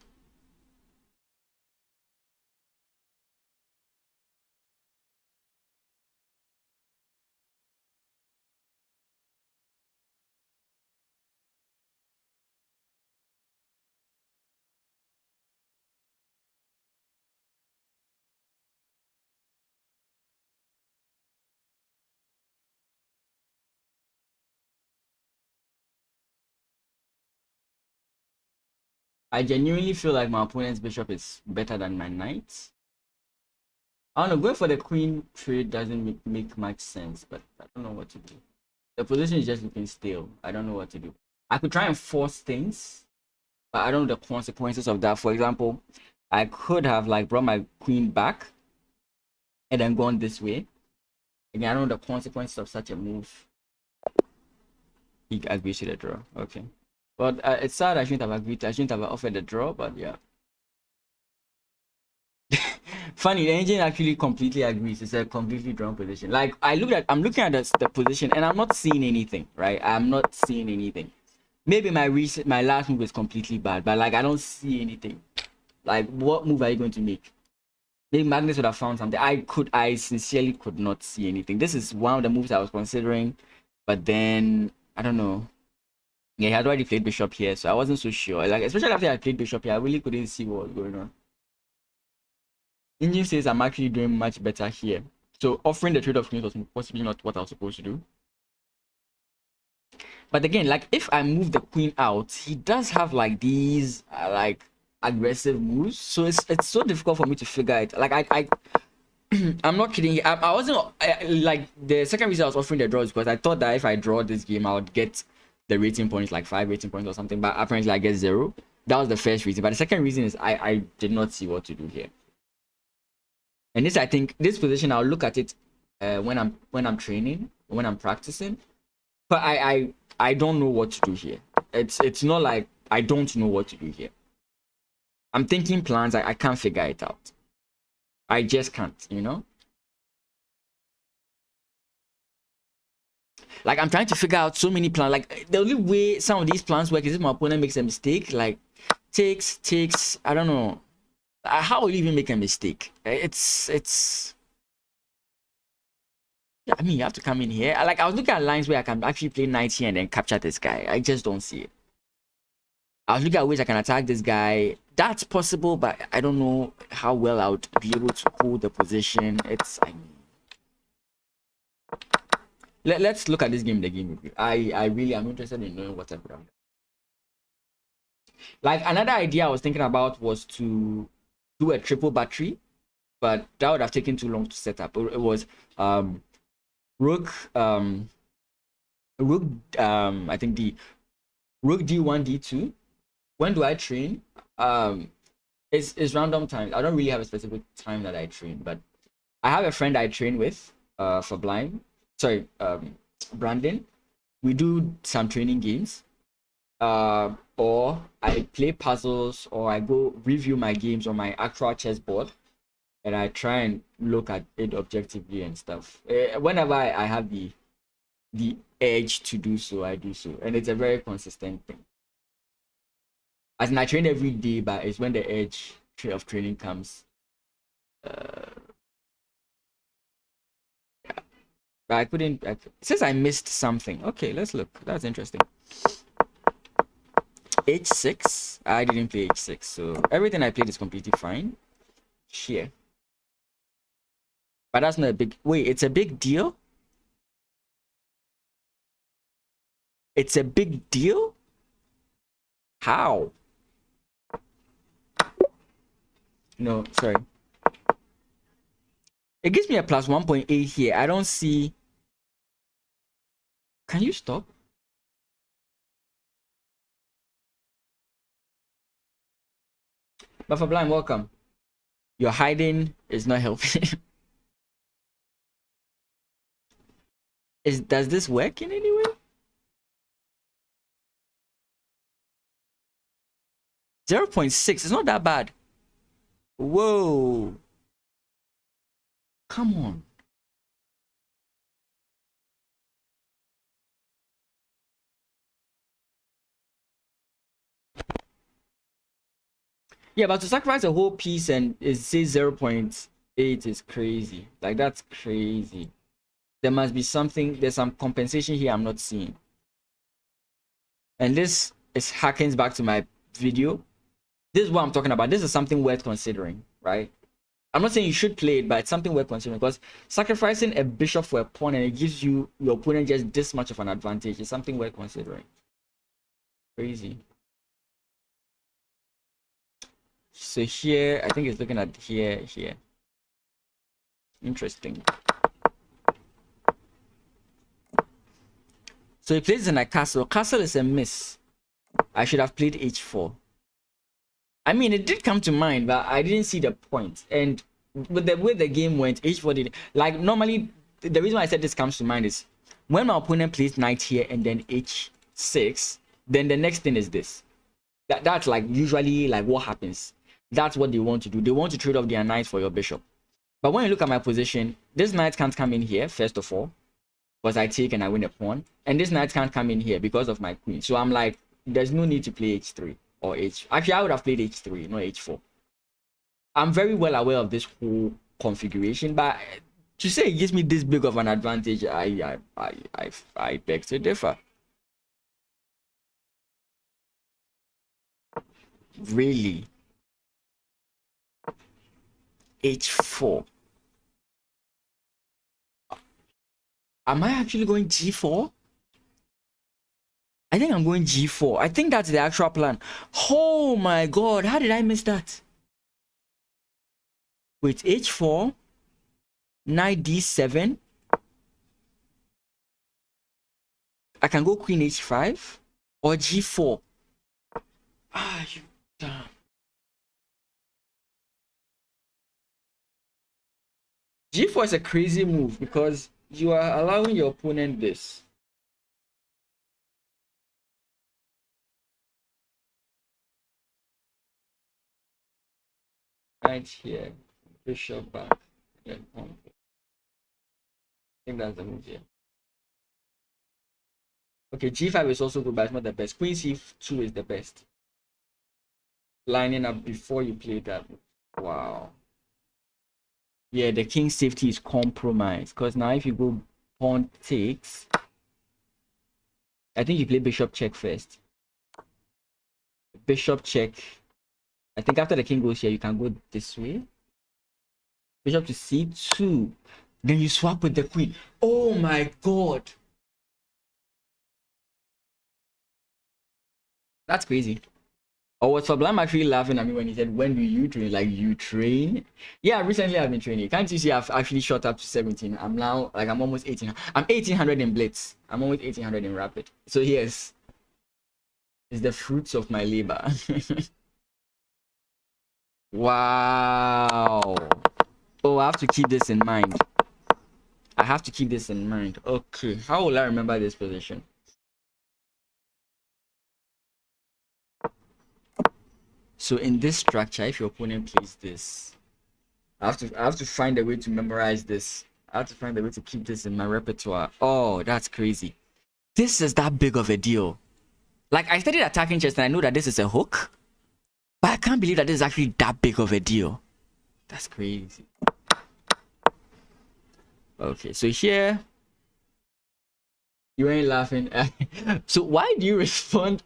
I genuinely feel like my opponent's bishop is better than my knight. I don't know, going for the queen trade doesn't make much sense, but I don't know what to do. The position is just looking stale. I don't know what to do. I could try and force things, but I don't know the consequences of that. For example, I could have like brought my queen back and then gone this way. Again, I don't know the consequences of such a move. He agreed to the draw. Okay. But it's sad I shouldn't have agreed. I shouldn't have offered the draw, but yeah. Funny, the engine actually completely agrees. It's a completely drawn position. Like I'm looking at the position and I'm not seeing anything, right? I'm not seeing anything. Maybe my last move is completely bad, but like I don't see anything. Like what move are you going to make? Maybe Magnus would have found something. I sincerely could not see anything. This is one of the moves I was considering, but then I don't know. Yeah, he had already played bishop here, so I wasn't so sure. Like, especially after I played bishop here, I really couldn't see what was going on. Engine says I'm actually doing much better here. So offering the trade of queens was possibly not what I was supposed to do. But again, like if I move the queen out, he does have like these like aggressive moves. So it's so difficult for me to figure it. Like I'm not kidding. I wasn't like the second reason I was offering the draw is because I thought that if I draw this game, I would get the rating points, like 5 rating points or something, but apparently I get 0. That was the first reason. But the second reason is I did not see what to do here. And this, I think, this position, I'll look at it when I'm training, when I'm practicing. But I don't know what to do here. It's not like I don't know what to do here. I'm thinking plans. I can't figure it out. I just can't, you know. Like I'm trying to figure out so many plans. Like the only way some of these plans work is if my opponent makes a mistake. Like takes. I don't know. How will you even make a mistake? It's. Yeah, I mean, you have to come in here. Like I was looking at lines where I can actually play knight here and then capture this guy. I just don't see it. I was looking at ways I can attack this guy. That's possible, but I don't know how well I would be able to hold the position. It's. I mean, let's look at this game, the game review. I really am interested in knowing what's happening. Like another idea I was thinking about was to do a triple battery, but that would have taken too long to set up. It was Rook, rook, I think rook d1, d2. When do I train? It's random time. I don't really have a specific time that I train, but I have a friend I train with, for blind. Sorry, Brandon. We do some training games. Or I play puzzles, or I go review my games on my actual chessboard, and I try and look at it objectively and stuff. Whenever I have the edge to do so, I do so, and it's a very consistent thing. As in, I train every day, but it's when the edge of training comes. Yeah. But I couldn't. It says I missed something. Okay, let's look. That's interesting. H6. I didn't play H6, so everything I played is completely fine. Here. But that's not a big. Wait, it's a big deal? It's a big deal? How? No, sorry. It gives me a plus 1.8 here. I don't see. Can you stop? But for blind, welcome. Your hiding is not helping. Does this work in any way? .6. It's not that bad. Whoa. Come on. Yeah, but to sacrifice a whole piece and it says 0.8 is crazy. Like, that's crazy. There must be something. There's some compensation here I'm not seeing. And this is harkens back to my video. This is what I'm talking about. This is something worth considering, right? I'm not saying you should play it, but it's something worth considering, because sacrificing a bishop for a pawn and it gives you your opponent just this much of an advantage is something worth considering. Crazy. So here, I think it's looking at here. Interesting. So he plays in a castle. Castle is a miss. I should have played h4. I mean, it did come to mind, but I didn't see the point. And with the way the game went, h4 did. Like, normally, the reason why I said this comes to mind is when my opponent plays knight here and then h6, then the next thing is this. That's like usually like what happens. That's what they want to do. They want to trade off their knight for your bishop. But when you look at my position, this knight can't come in here, first of all, because I take and I win a pawn. And this knight can't come in here because of my queen. So I'm like, there's no need to play h3 or h. Actually, I would have played h3, not h4. I'm very well aware of this whole configuration, but to say it gives me this big of an advantage, I beg to differ. Really? h4. Am I actually going g4? I think I'm going g4. I think that's the actual plan. Oh my god, how did I miss that? Wait, h4, knight d7. I can go queen h5 or g4. Ah, you damn. G4 is a crazy move because you are allowing your opponent this. Right here, bishop back, then pawn. I think that's the move here. Okay, g5 is also good, but it's not the best. Queen c2 is the best. Lining up before you play that. Wow. Yeah, the king's safety is compromised, because now if you go pawn takes, I think you play bishop check first. Bishop check. I think after the king goes here, you can go this way. Bishop to c2. Then you swap with the queen. Oh my god. That's crazy. Or was Fablam actually laughing at me when he said, "When do you train?" Like, you train? Yeah, recently I've been training. Can't you see I've actually shot up to 17? I'm now, like, I'm almost 18. I'm 1800 in Blitz. I'm almost 1800 in Rapid. So, yes, it's the fruits of my labor. Wow. Oh, I have to keep this in mind. I have to keep this in mind. Okay, how will I remember this position? So in this structure, if your opponent plays this, I have to find a way to memorize this. I have to find a way to keep this in my repertoire. Oh, that's crazy. This is that big of a deal. Like, I studied attacking chess and I know that this is a hook, but I can't believe that this is actually that big of a deal. That's crazy. Okay, so here you ain't laughing. So why do you respond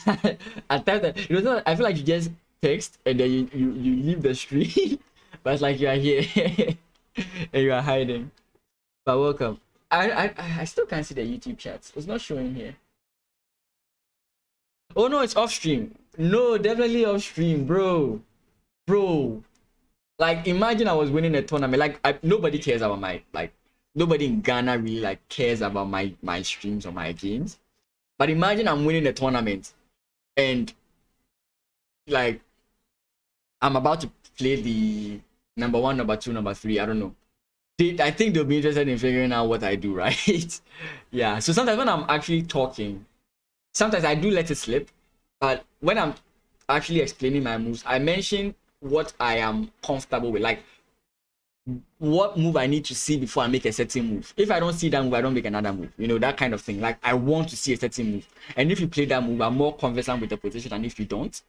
at times that, you know, I feel like you just text and then you leave the stream, but it's like you are here and you are hiding. But welcome. I still can't see the YouTube chats. It's not showing here. Oh no, it's off stream. No, definitely off stream, bro. Like, imagine I was winning a tournament. Like, nobody cares about my, like, nobody in Ghana really like cares about my streams or my games. But imagine I'm winning a tournament and, like, I'm about to play the number 1, number 2, number 3. I don't know. I think they'll be interested in figuring out what I do, right? Yeah. So sometimes when I'm actually talking, sometimes I do let it slip. But when I'm actually explaining my moves, I mention what I am comfortable with. Like, what move I need to see before I make a certain move. If I don't see that move, I don't make another move. You know, that kind of thing. Like, I want to see a certain move. And if you play that move, I'm more conversant with the position than if you don't.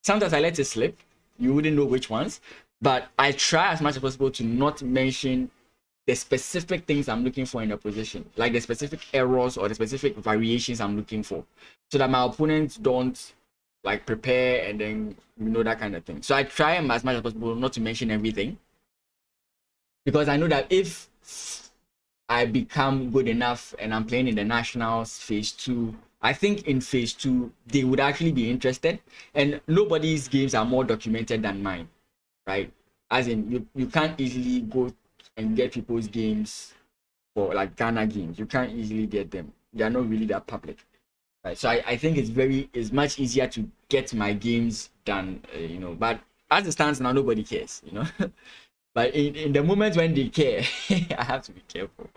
Sometimes I let it slip. You wouldn't know which ones. But I try as much as possible to not mention the specific things I'm looking for in a position. Like the specific errors or the specific variations I'm looking for. So that my opponents don't, like, prepare and then, you know, that kind of thing. So I try as much as possible not to mention everything. Because I know that if I become good enough and I'm playing in the nationals phase 2, I think in phase 2 they would actually be interested, and nobody's games are more documented than mine, right? As in, you can't easily go and get people's games for, like, Ghana games. You can't easily get them. They are not really that public, right? So I think it's much easier to get my games done, you know. But as it stands now, nobody cares, you know. But in the moments when they care, I have to be careful.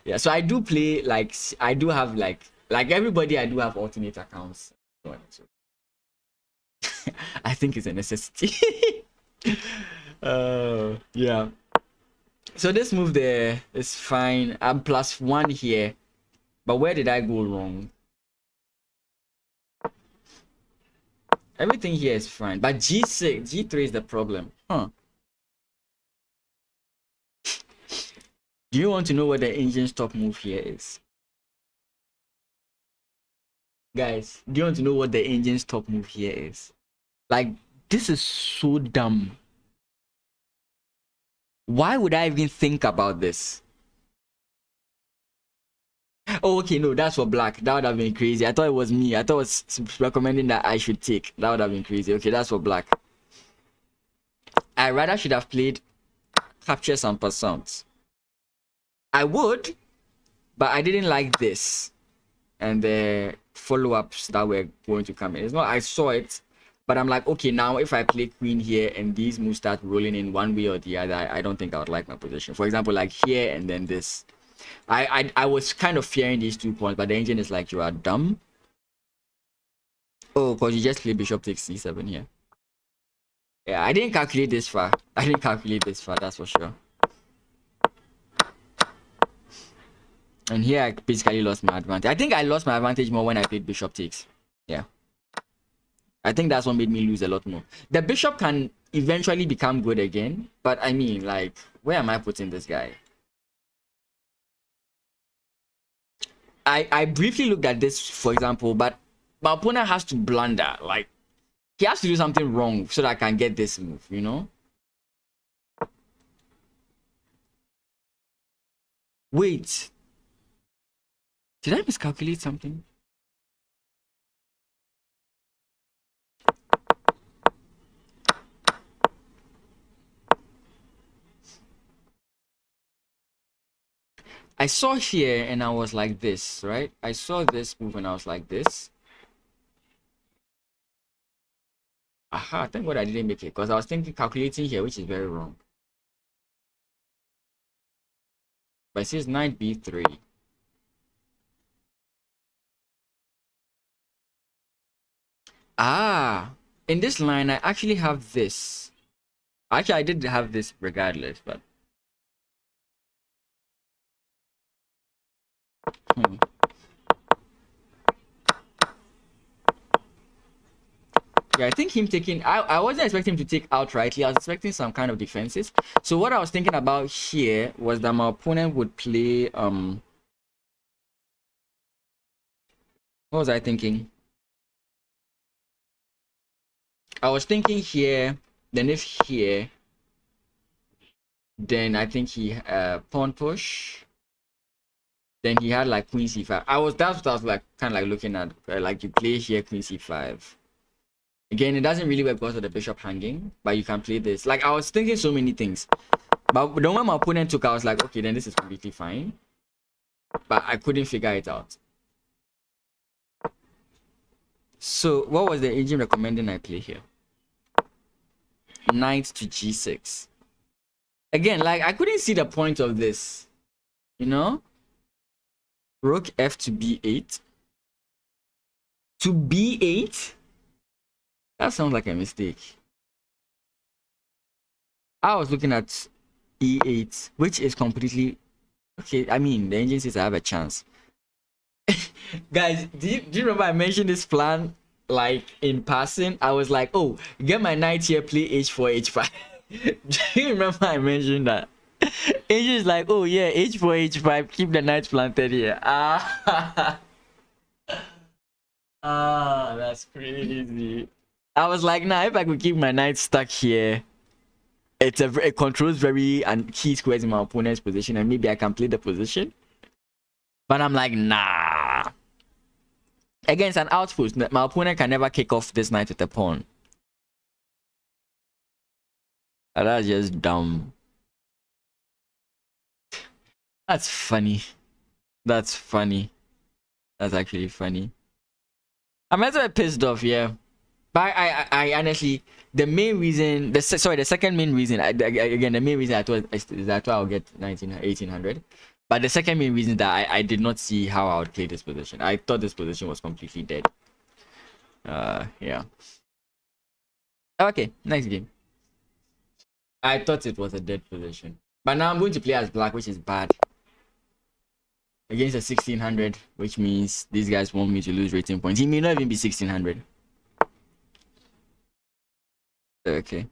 Yeah, so I do play, like, I do have, like everybody, I do have alternate accounts. So I think it's a necessity. Yeah. So this move there is fine. I'm +1 here. But where did I go wrong? Everything here is fine. But G6, G3 is the problem. Huh. Do you want to know what the engine's top move here is? Guys, do you want to know what the engine's top move here is? Like, this is so dumb. Why would I even think about this? Oh, okay, no, that's for black. That would have been crazy. I thought it was me. I thought it was recommending that I should take. That would have been crazy. Okay, that's for black. I rather should have played captures and passants. I would, but I didn't like this and the follow-ups that were going to come in. It's not, I saw it, but I'm like, okay, now if I play queen here and these moves start rolling in one way or the other, I don't think I would like my position. For example, like here and then this. I was kind of fearing these 2 points, but the engine is like, you are dumb. Oh, because you just play bishop takes c7 here. Yeah, I didn't calculate this far. That's for sure. And here I basically lost my advantage. I think I lost my advantage more when I played bishop takes. Yeah. I think that's what made me lose a lot more. The bishop can eventually become good again, but I mean, like, where am I putting this guy? I briefly looked at this, for example, but my opponent has to blunder. Like, he has to do something wrong so that I can get this move, you know? Wait. Did I miscalculate something? I saw here and I was like this, right? I saw this move and I was like this. Aha, thank God I didn't make it because I was thinking calculating here, which is very wrong. But it says knight b3. Ah, in this line, I actually have this. Actually, I did have this regardless, but yeah, I think him taking. I wasn't expecting him to take outrightly. I was expecting some kind of defenses. So what I was thinking about here was that my opponent would play. What was I thinking? I was thinking here. Then if here, then I think he pawn push. Then he had like queen c5. That's what I was like kind of like looking at. Like you play here queen c5. Again, it doesn't really work because of the bishop hanging, but you can play this. Like I was thinking so many things, but the moment my opponent took, I was like, okay, then this is completely fine. But I couldn't figure it out. So what was the agent recommending I play here? Knight to g6. Again, like I couldn't see the point of this, you know? Rook f to b8. To b8? That sounds like a mistake. I was looking at e8, which is completely okay. I mean, the engine says I have a chance. Guys, do you remember I mentioned this plan like in passing? I was like, oh, get my knight here, play h4, h5. Do you remember I mentioned that? Engine is like, oh yeah, h4, h5, keep the knight planted here. That's crazy. I was like, nah, if I could keep my knight stuck here, it controls very and key squares in my opponent's position, and maybe I can play the position. But I'm like, nah. Against an outpost, my opponent can never kick off this knight with a pawn. That's just dumb. That's funny. That's funny. That's actually funny. I'm a bit pissed off, yeah. But I honestly, the main reason, the second main reason, again, the main reason I thought is that I'll get 1800. But the second main reason that I did not see how I would play this position. I thought this position was completely dead. Yeah. Okay, next game. I thought it was a dead position. But now I'm going to play as black, which is bad. Against a 1600, which means these guys want me to lose rating points. He may not even be 1600. Okay.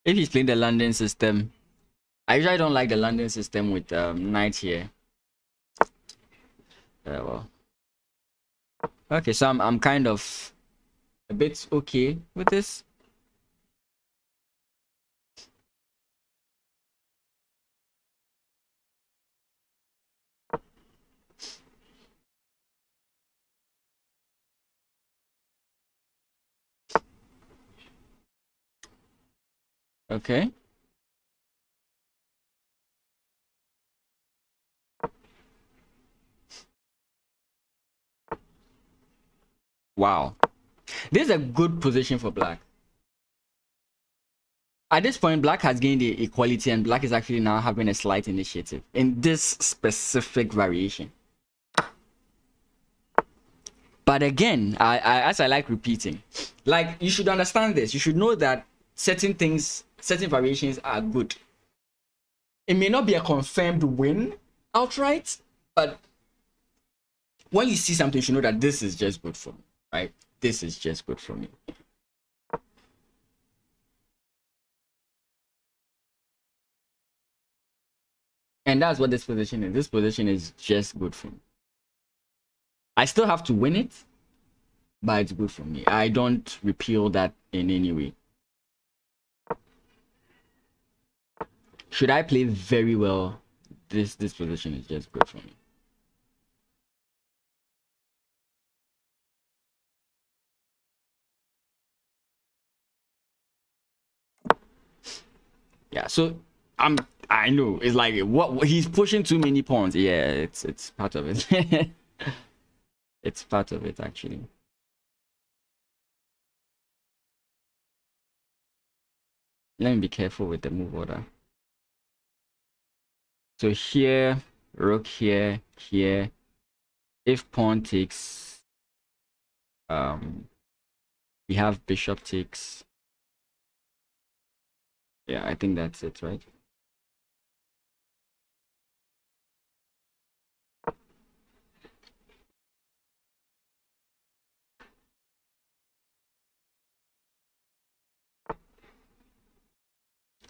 If he's playing the London system, I usually don't like the London system with knight here. Well. Okay, so I'm kind of a bit okay with this. Okay. Wow. This is a good position for black. At this point, black has gained the equality and black is actually now having a slight initiative in this specific variation. But again, as I like repeating, like you should understand this. You should know that certain things, certain variations are good. It may not be a confirmed win outright, but when you see something, you should know that this is just good for me, right? This is just good for me. And that's what this position is. This position is just good for me. I still have to win it, but it's good for me. I don't repeal that in any way. Should I play very well? This position is just good for me. Yeah, so I know it's like what he's pushing too many pawns. Yeah, it's part of it. It's part of it actually. Let me be careful with the move order. So here, rook here, here. If pawn takes, we have bishop takes. Yeah, I think that's it, right?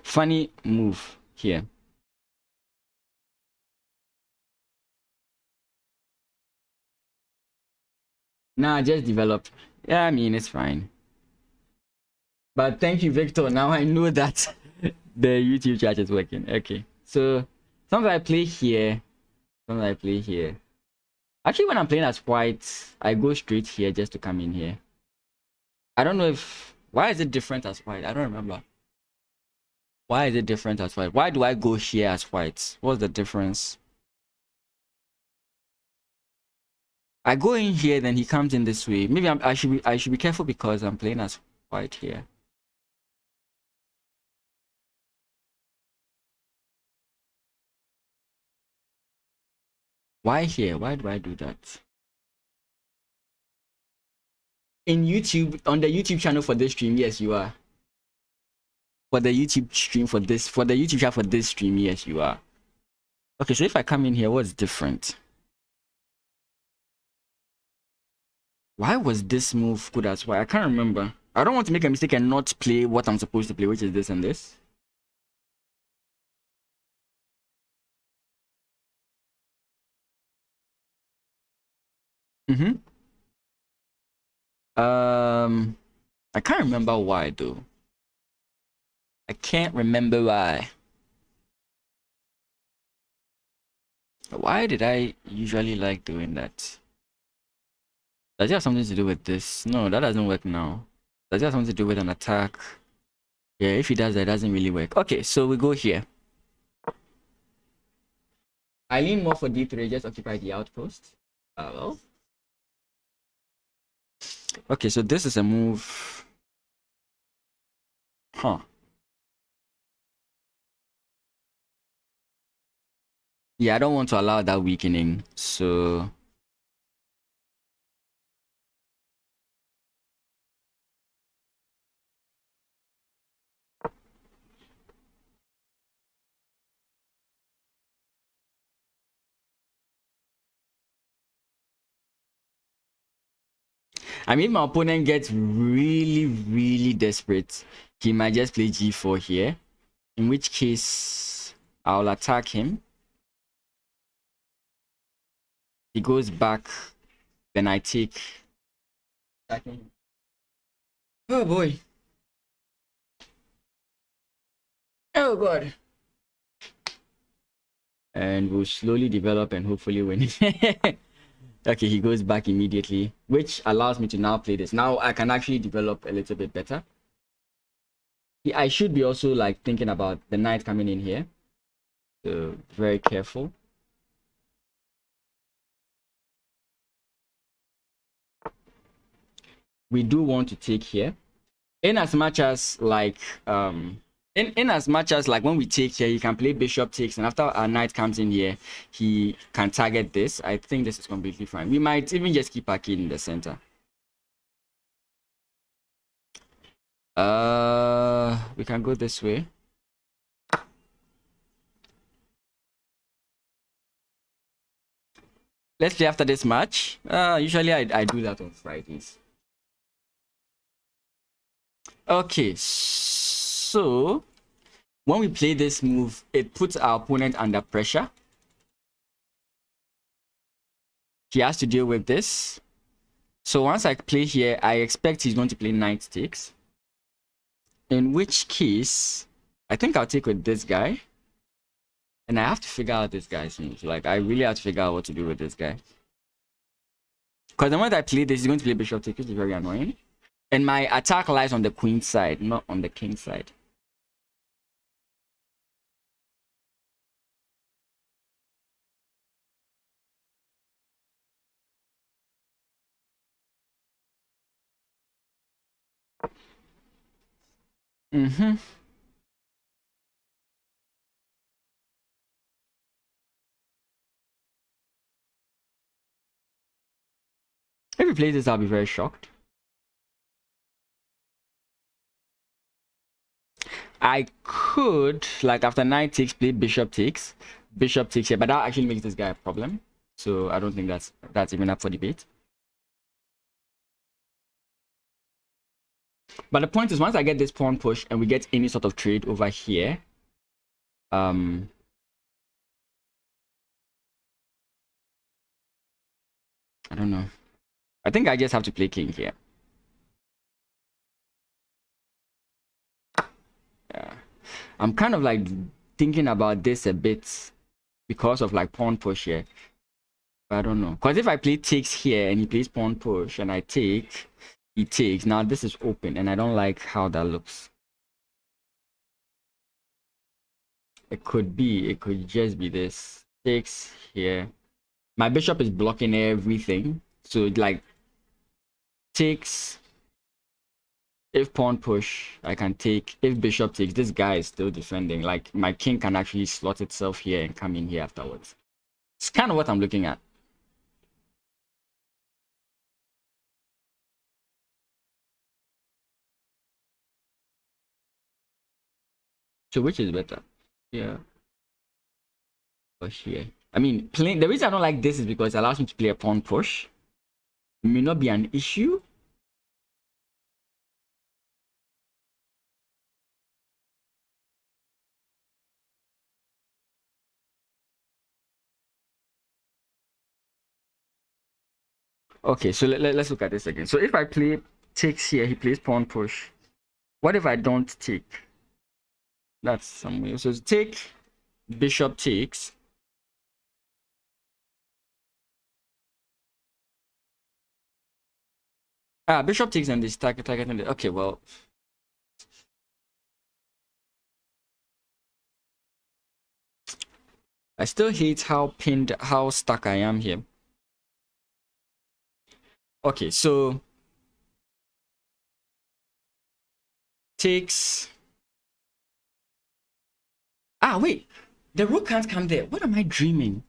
Funny move here. Nah, just developed. Yeah, I mean, it's fine. But thank you, Victor. Now I know that the YouTube chat is working. Okay. So sometimes I play here. Sometimes I play here. Actually, when I'm playing as white, I go straight here just to come in here. I don't know if... Why is it different as white? I don't remember. Why is it different as white? Why do I go here as white? What's the difference? I go in here, then he comes in this way. Maybe I should be careful because I'm playing as white here. Why here? Why do I do that? In YouTube, on the YouTube channel for this stream, yes, you are. For the YouTube stream for the YouTube channel for this stream, yes, you are. Okay, so if I come in here, what's different? Why was this move good as well? I can't remember. I don't want to make a mistake and not play what I'm supposed to play, which is this and this. I can't remember why though. I can't remember why. Why did I usually like doing that? Does it have something to do with this? No, that doesn't work now. Does it have something to do with an attack? Yeah, if he does that, it doesn't really work. Okay, so we go here. I lean more for d3, just occupy the outpost. Well. Okay, so this is a move. Huh. Yeah, I don't want to allow that weakening, so... I mean, my opponent gets really desperate. He might just play g4 here, in which case I'll attack him. He goes back, then I take. Oh boy. Oh god. And we'll slowly develop and hopefully win. Okay, he goes back immediately, which allows me to now play this. Now I can actually develop a little bit better. I should be also like thinking about the knight coming in here. So very careful. We do want to take here. In as much as like in as much as like when we take here, he can play bishop takes, and after our knight comes in here, he can target this. I think this is completely fine. We might even just keep our king in the center. We can go this way. Let's play after this match. Usually I do that on Fridays. Okay, so when we play this move, it puts our opponent under pressure. He has to deal with this. So once I play here, I expect he's going to play knight takes. In which case, I think I'll take with this guy. And I have to figure out this guy's moves. Like, I really have to figure out what to do with this guy. Because the moment I play this, he's going to play bishop take, which is very annoying. And my attack lies on the queen's side, not on the king's side. Mm-hmm. If he plays this, I'll be very shocked. I could, like, after knight takes, play bishop takes. Bishop takes here, but that actually makes this guy a problem. So I don't think that's even up for debate. But the point is, once I get this pawn push and we get any sort of trade over here, I don't know. I think I just have to play king here. Yeah. I'm kind of like thinking about this a bit because of like pawn push here. But I don't know. Because if I play takes here and he plays pawn push and I take, he takes. Now this is open and I don't like how that looks. It could just be this. Takes here. My bishop is blocking everything. So like takes. If pawn push, I can take. If bishop takes, this guy is still defending. Like my king can actually slot itself here and come in here afterwards. It's kind of what I'm looking at. So which is better? Yeah. Or here. I mean, playing the reason I don't like this is because it allows me to play a pawn push. It may not be an issue. Okay, so let's look at this again. So if I play takes here, he plays pawn push. What if I don't take? That's somewhere. So take, bishop takes. Bishop takes and this targeting. Okay, well. I still hate how stuck I am here. Okay, so takes. Wait, the rook can't come there. What am I dreaming?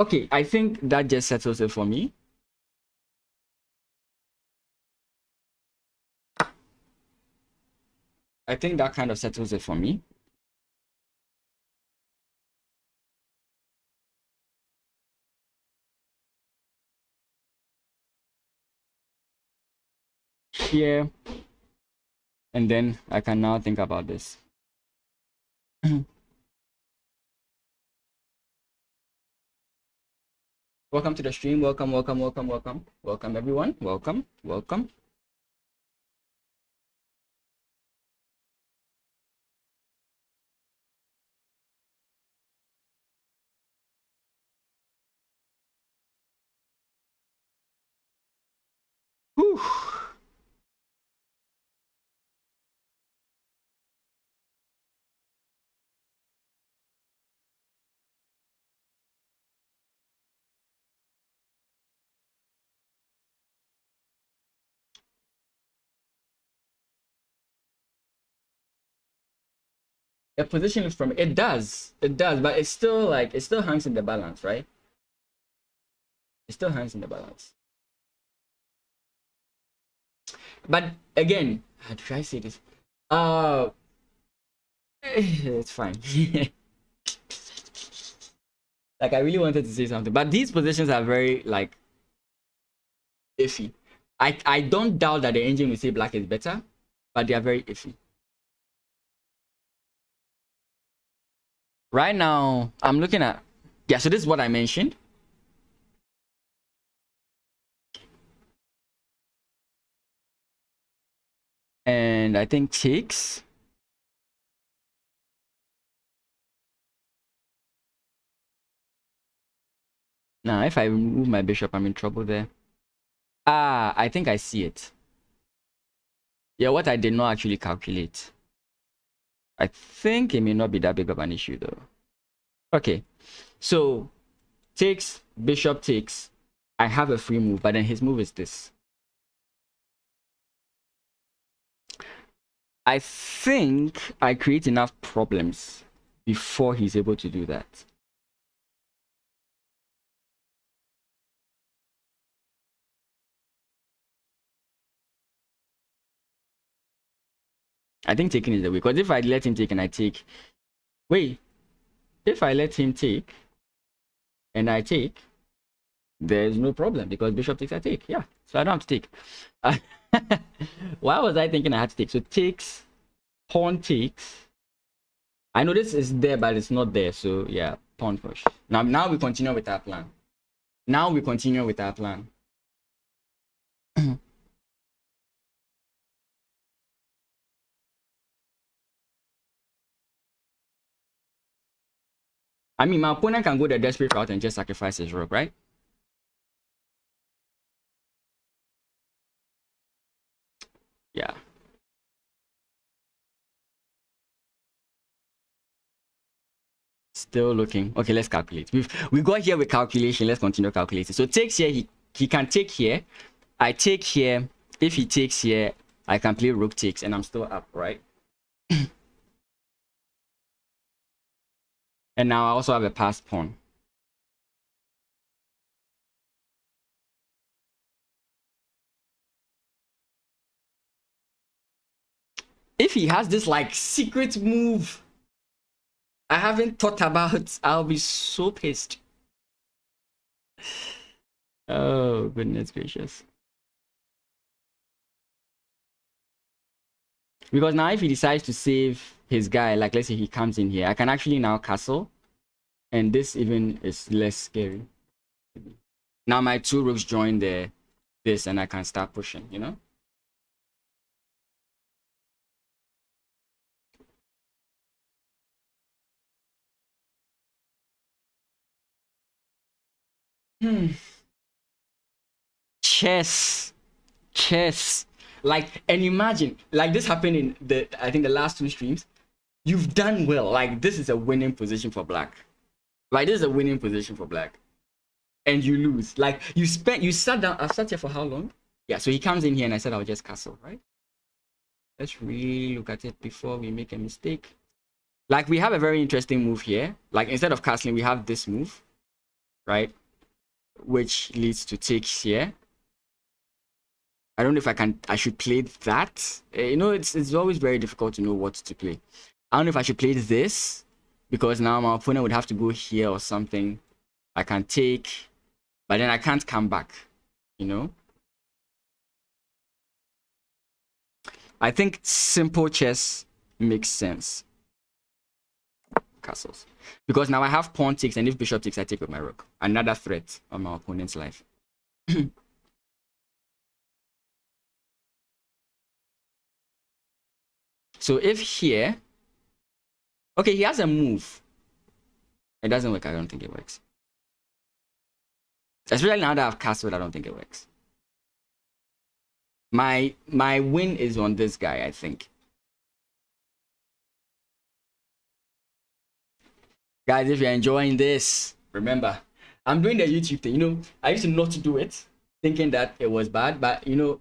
Okay, I think that just settles it for me. I think that kind of settles it for me. Here. And then I can now think about this. Welcome to the stream. Welcome, welcome, welcome, welcome. Welcome, everyone. Welcome, welcome. Whew. The position is from it does, but it's still like it still hangs in the balance, right? It still hangs in the balance. But again, how do I say this? It's fine. Like I really wanted to say something, but these positions are very like iffy. I don't doubt that the engine will say black is better, but they are very iffy. Right now, I'm looking at so this is what I mentioned. And I think takes. Now, if I remove my bishop, I'm in trouble there. I think I see it. Yeah, what I did not actually calculate. I think it may not be that big of an issue though. Okay, so takes, bishop takes. I have a free move, but then his move is this. I think I create enough problems before he's able to do that. I think taking is the way, because if I let him take and I take, wait, if I let him take and I take, there's no problem because bishop takes, I take. Yeah, so I don't have to take. Why was I thinking I had to take? So takes, pawn takes. I know this is there, but it's not there. So yeah, pawn push. Now we continue with our plan. Now we continue with our plan. I mean, my opponent can go the desperate route and just sacrifice his rook, right? Yeah. Still looking. Okay, let's calculate. We got here with calculation. Let's continue calculating. So takes here, he can take here. I take here. If he takes here, I can play rook takes, and I'm still up, right? And now I also have a passed pawn. If he has this like secret move I haven't thought about, I'll be so pissed. Oh, goodness gracious. Because now if he decides to save his guy, like let's say he comes in here, I can actually now castle. And this even is less scary. Now my two rooks join this and I can start pushing, you know? Chess. Like, and imagine, like this happened in I think the last two streams. You've done well. Like, this is a winning position for black. Like, this is a winning position for black. And you lose. Like, you sat down. I've sat here for how long? Yeah, so he comes in here and I said I'll just castle, right? Let's really look at it before we make a mistake. Like, we have a very interesting move here. Like, instead of castling, we have this move, right? Which leads to takes here. I don't know if I should play that. You know, it's always very difficult to know what to play. I don't know if I should play this, because now my opponent would have to go here or something. I can take, but then I can't come back, you know? I think simple chess makes sense. Castles. Because now I have pawn takes, and if bishop takes, I take with my rook. Another threat on my opponent's life. So if here, okay, he has a move. It doesn't work. I don't think it works. Especially now that I've castled, I don't think it works. My win is on this guy, I think. Guys, if you're enjoying this, remember, I'm doing the YouTube thing. You know, I used to not to do it, thinking that it was bad, but you know,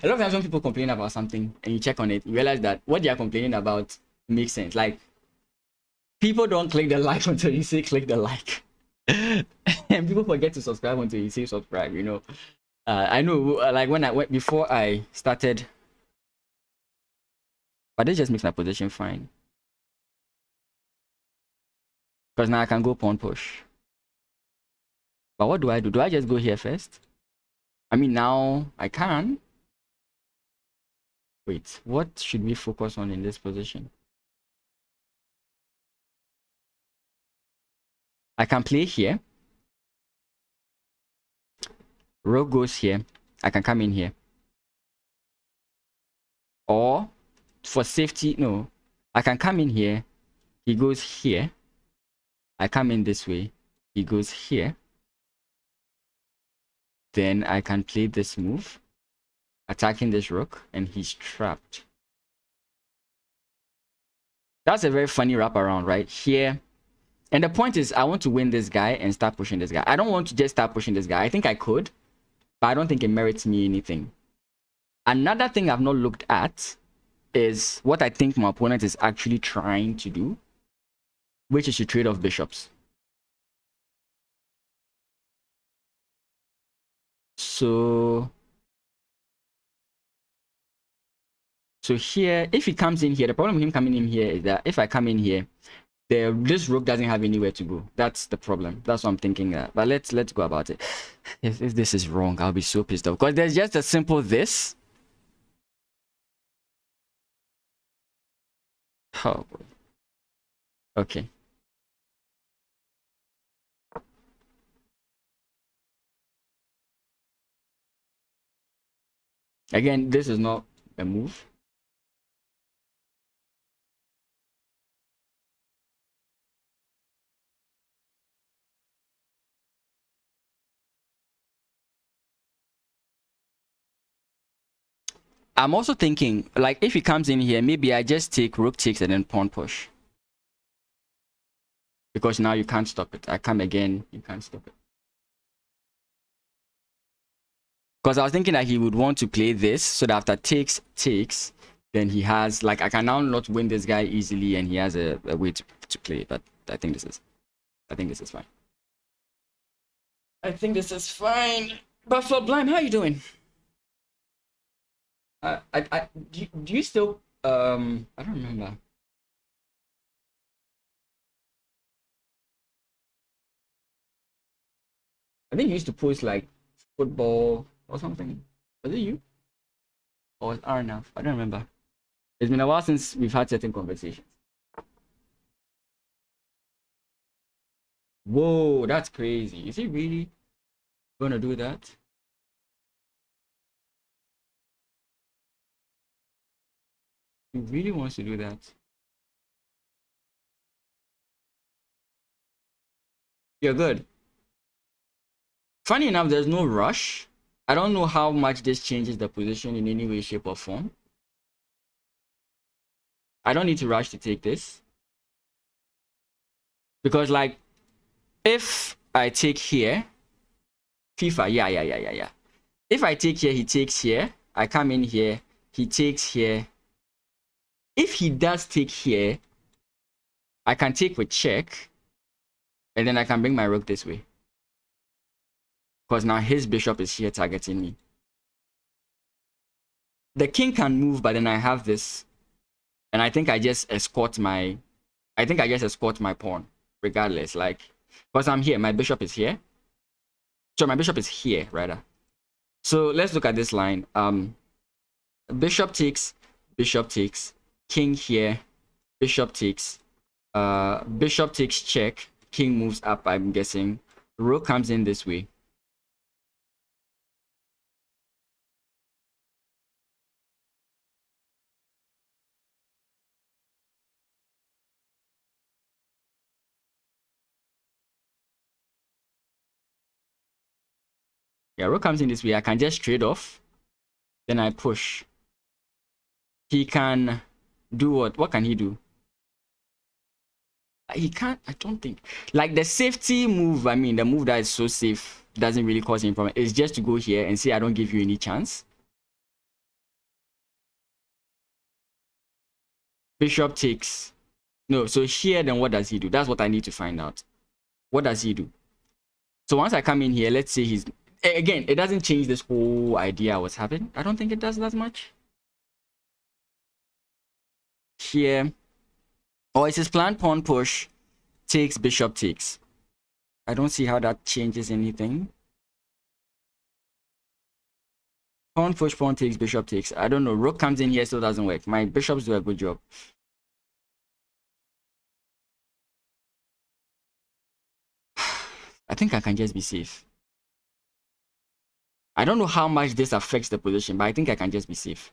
a lot of times when people complain about something and you check on it, you realize that what they are complaining about makes sense. Like, people don't click the like until you say click the like. And people forget to subscribe until you say subscribe, you know. I know, like when I went before I started, but this just makes my position fine. Because now I can go pawn push. But what do I do? Do I just go here first? I mean, now I can. Wait, what should we focus on in this position? I can play here. Rook goes here. I can come in here. Or for safety, no. I can come in here. He goes here. I come in this way. He goes here. Then I can play this move, attacking this rook, and he's trapped. That's a very funny wraparound right here. And the point is, I want to win this guy and start pushing this guy. I don't want to just start pushing this guy. I think I could, but I don't think it merits me anything. Another thing I've not looked at is what I think my opponent is actually trying to do, which is to trade off bishops. So here, if he comes in here, the problem with him coming in here is that if I come in here, this rook doesn't have anywhere to go. That's the problem. That's what I'm thinking. But let's go about it. If this is wrong, I'll be so pissed off, because there's just a simple this. Oh boy. Okay. Again, this is not a move. I'm also thinking, like, if he comes in here, maybe I just take rook takes and then pawn push. Because now you can't stop it. I come again, you can't stop it. Because I was thinking that he would want to play this, so that after takes, then he has, like, I can now not win this guy easily, and he has a way to play. But I think this is fine. I think this is fine. But for Blind, how are you doing? Do you still I don't remember. I think you used to post like football or something. Was it you? Or was it Arnav? I don't remember. It's been a while since we've had certain conversations. Whoa, that's crazy. Is he really gonna do that? He really wants to do that. You're good. Funny enough, there's no rush. I don't know how much this changes the position in any way, shape, or form. I don't need to rush to take this. Because, like, if I take here, FIFA, yeah. If I take here, he takes here. I come in here, he takes here. If he does take here, I can take with check, and then I can bring my rook this way. Because now his bishop is here targeting me. The king can move, but then I have this. And I think I just escort my pawn, regardless. Like, because I'm here, my bishop is here. So my bishop is here, rather. So let's look at this line. Bishop takes, king here, bishop takes check, king moves up, I'm guessing. Rook comes in this way. Yeah, rook comes in this way. I can just trade off. Then I push. He can do what? What can he do? He can't, I don't think. Like, the safety move, I mean, the move that is so safe doesn't really cause him problem. It's just to go here and say, I don't give you any chance. Bishop takes. No, so here, then what does he do? That's what I need to find out. What does he do? So once I come in here, let's say he's... Again, it doesn't change this whole idea what's happening. I don't think it does that much. Here. Or it's his plan, pawn push, takes, bishop takes. I don't see how that changes anything. Pawn push, pawn takes, bishop takes. I don't know. Rook comes in here, still doesn't work. My bishops do a good job. I think I can just be safe. I don't know how much this affects the position, but I think I can just be safe.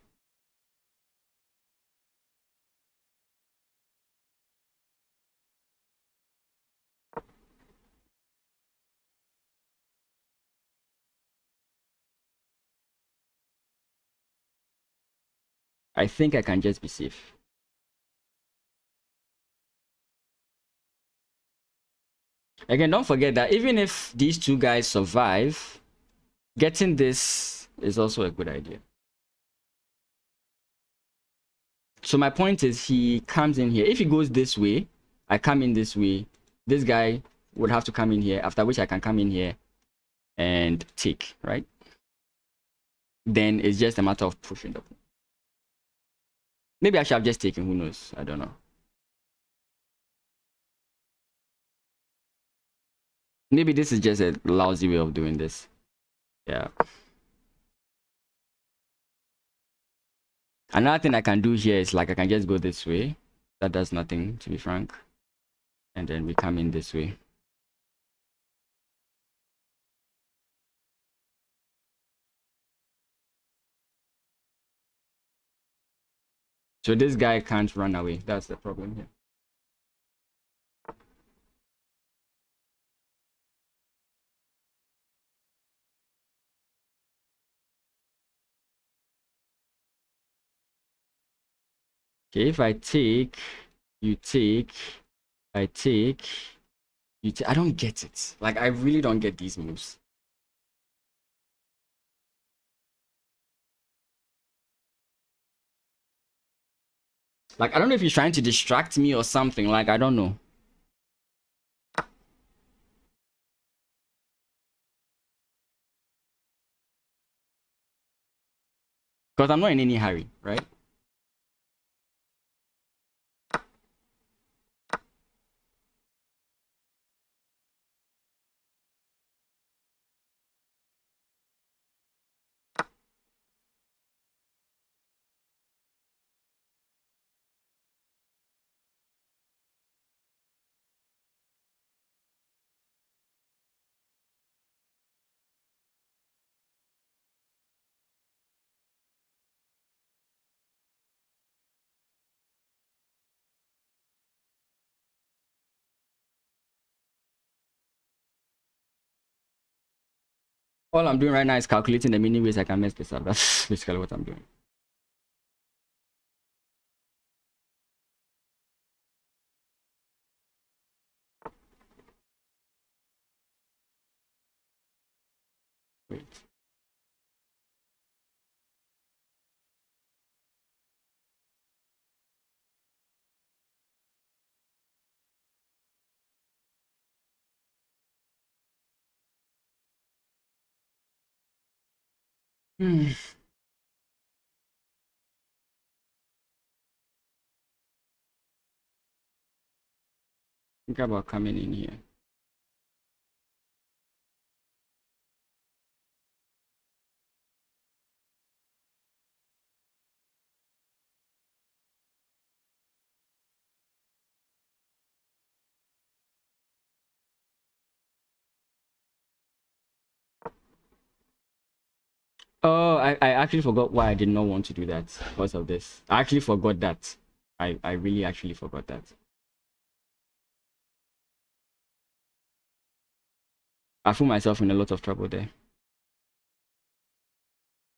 I think I can just be safe. Again, don't forget that even if these two guys survive, getting this is also a good idea. So my point is, he comes in here. If he goes this way, I come in this way. This guy would have to come in here, after which I can come in here and take, right? Then it's just a matter of pushing the pawn. Maybe I should have just taken, who knows? I don't know. Maybe this is just a lousy way of doing this. Yeah. Another thing I can do here is like I can just go this way. That does nothing, to be frank. And then we come in this way. So this guy can't run away. That's the problem here. Okay, if I take, you take, I take, you take. I don't get it. Like, I really don't get these moves. Like, I don't know if he's trying to distract me or something. Like, I don't know. Because I'm not in any hurry, right? All I'm doing right now is calculating the many ways I can mess this up. That's basically what I'm doing. Wait. Think about coming in here. Oh, I actually forgot why I did not want to do that because of this. I actually forgot that. I really actually forgot that. I found myself in a lot of trouble there.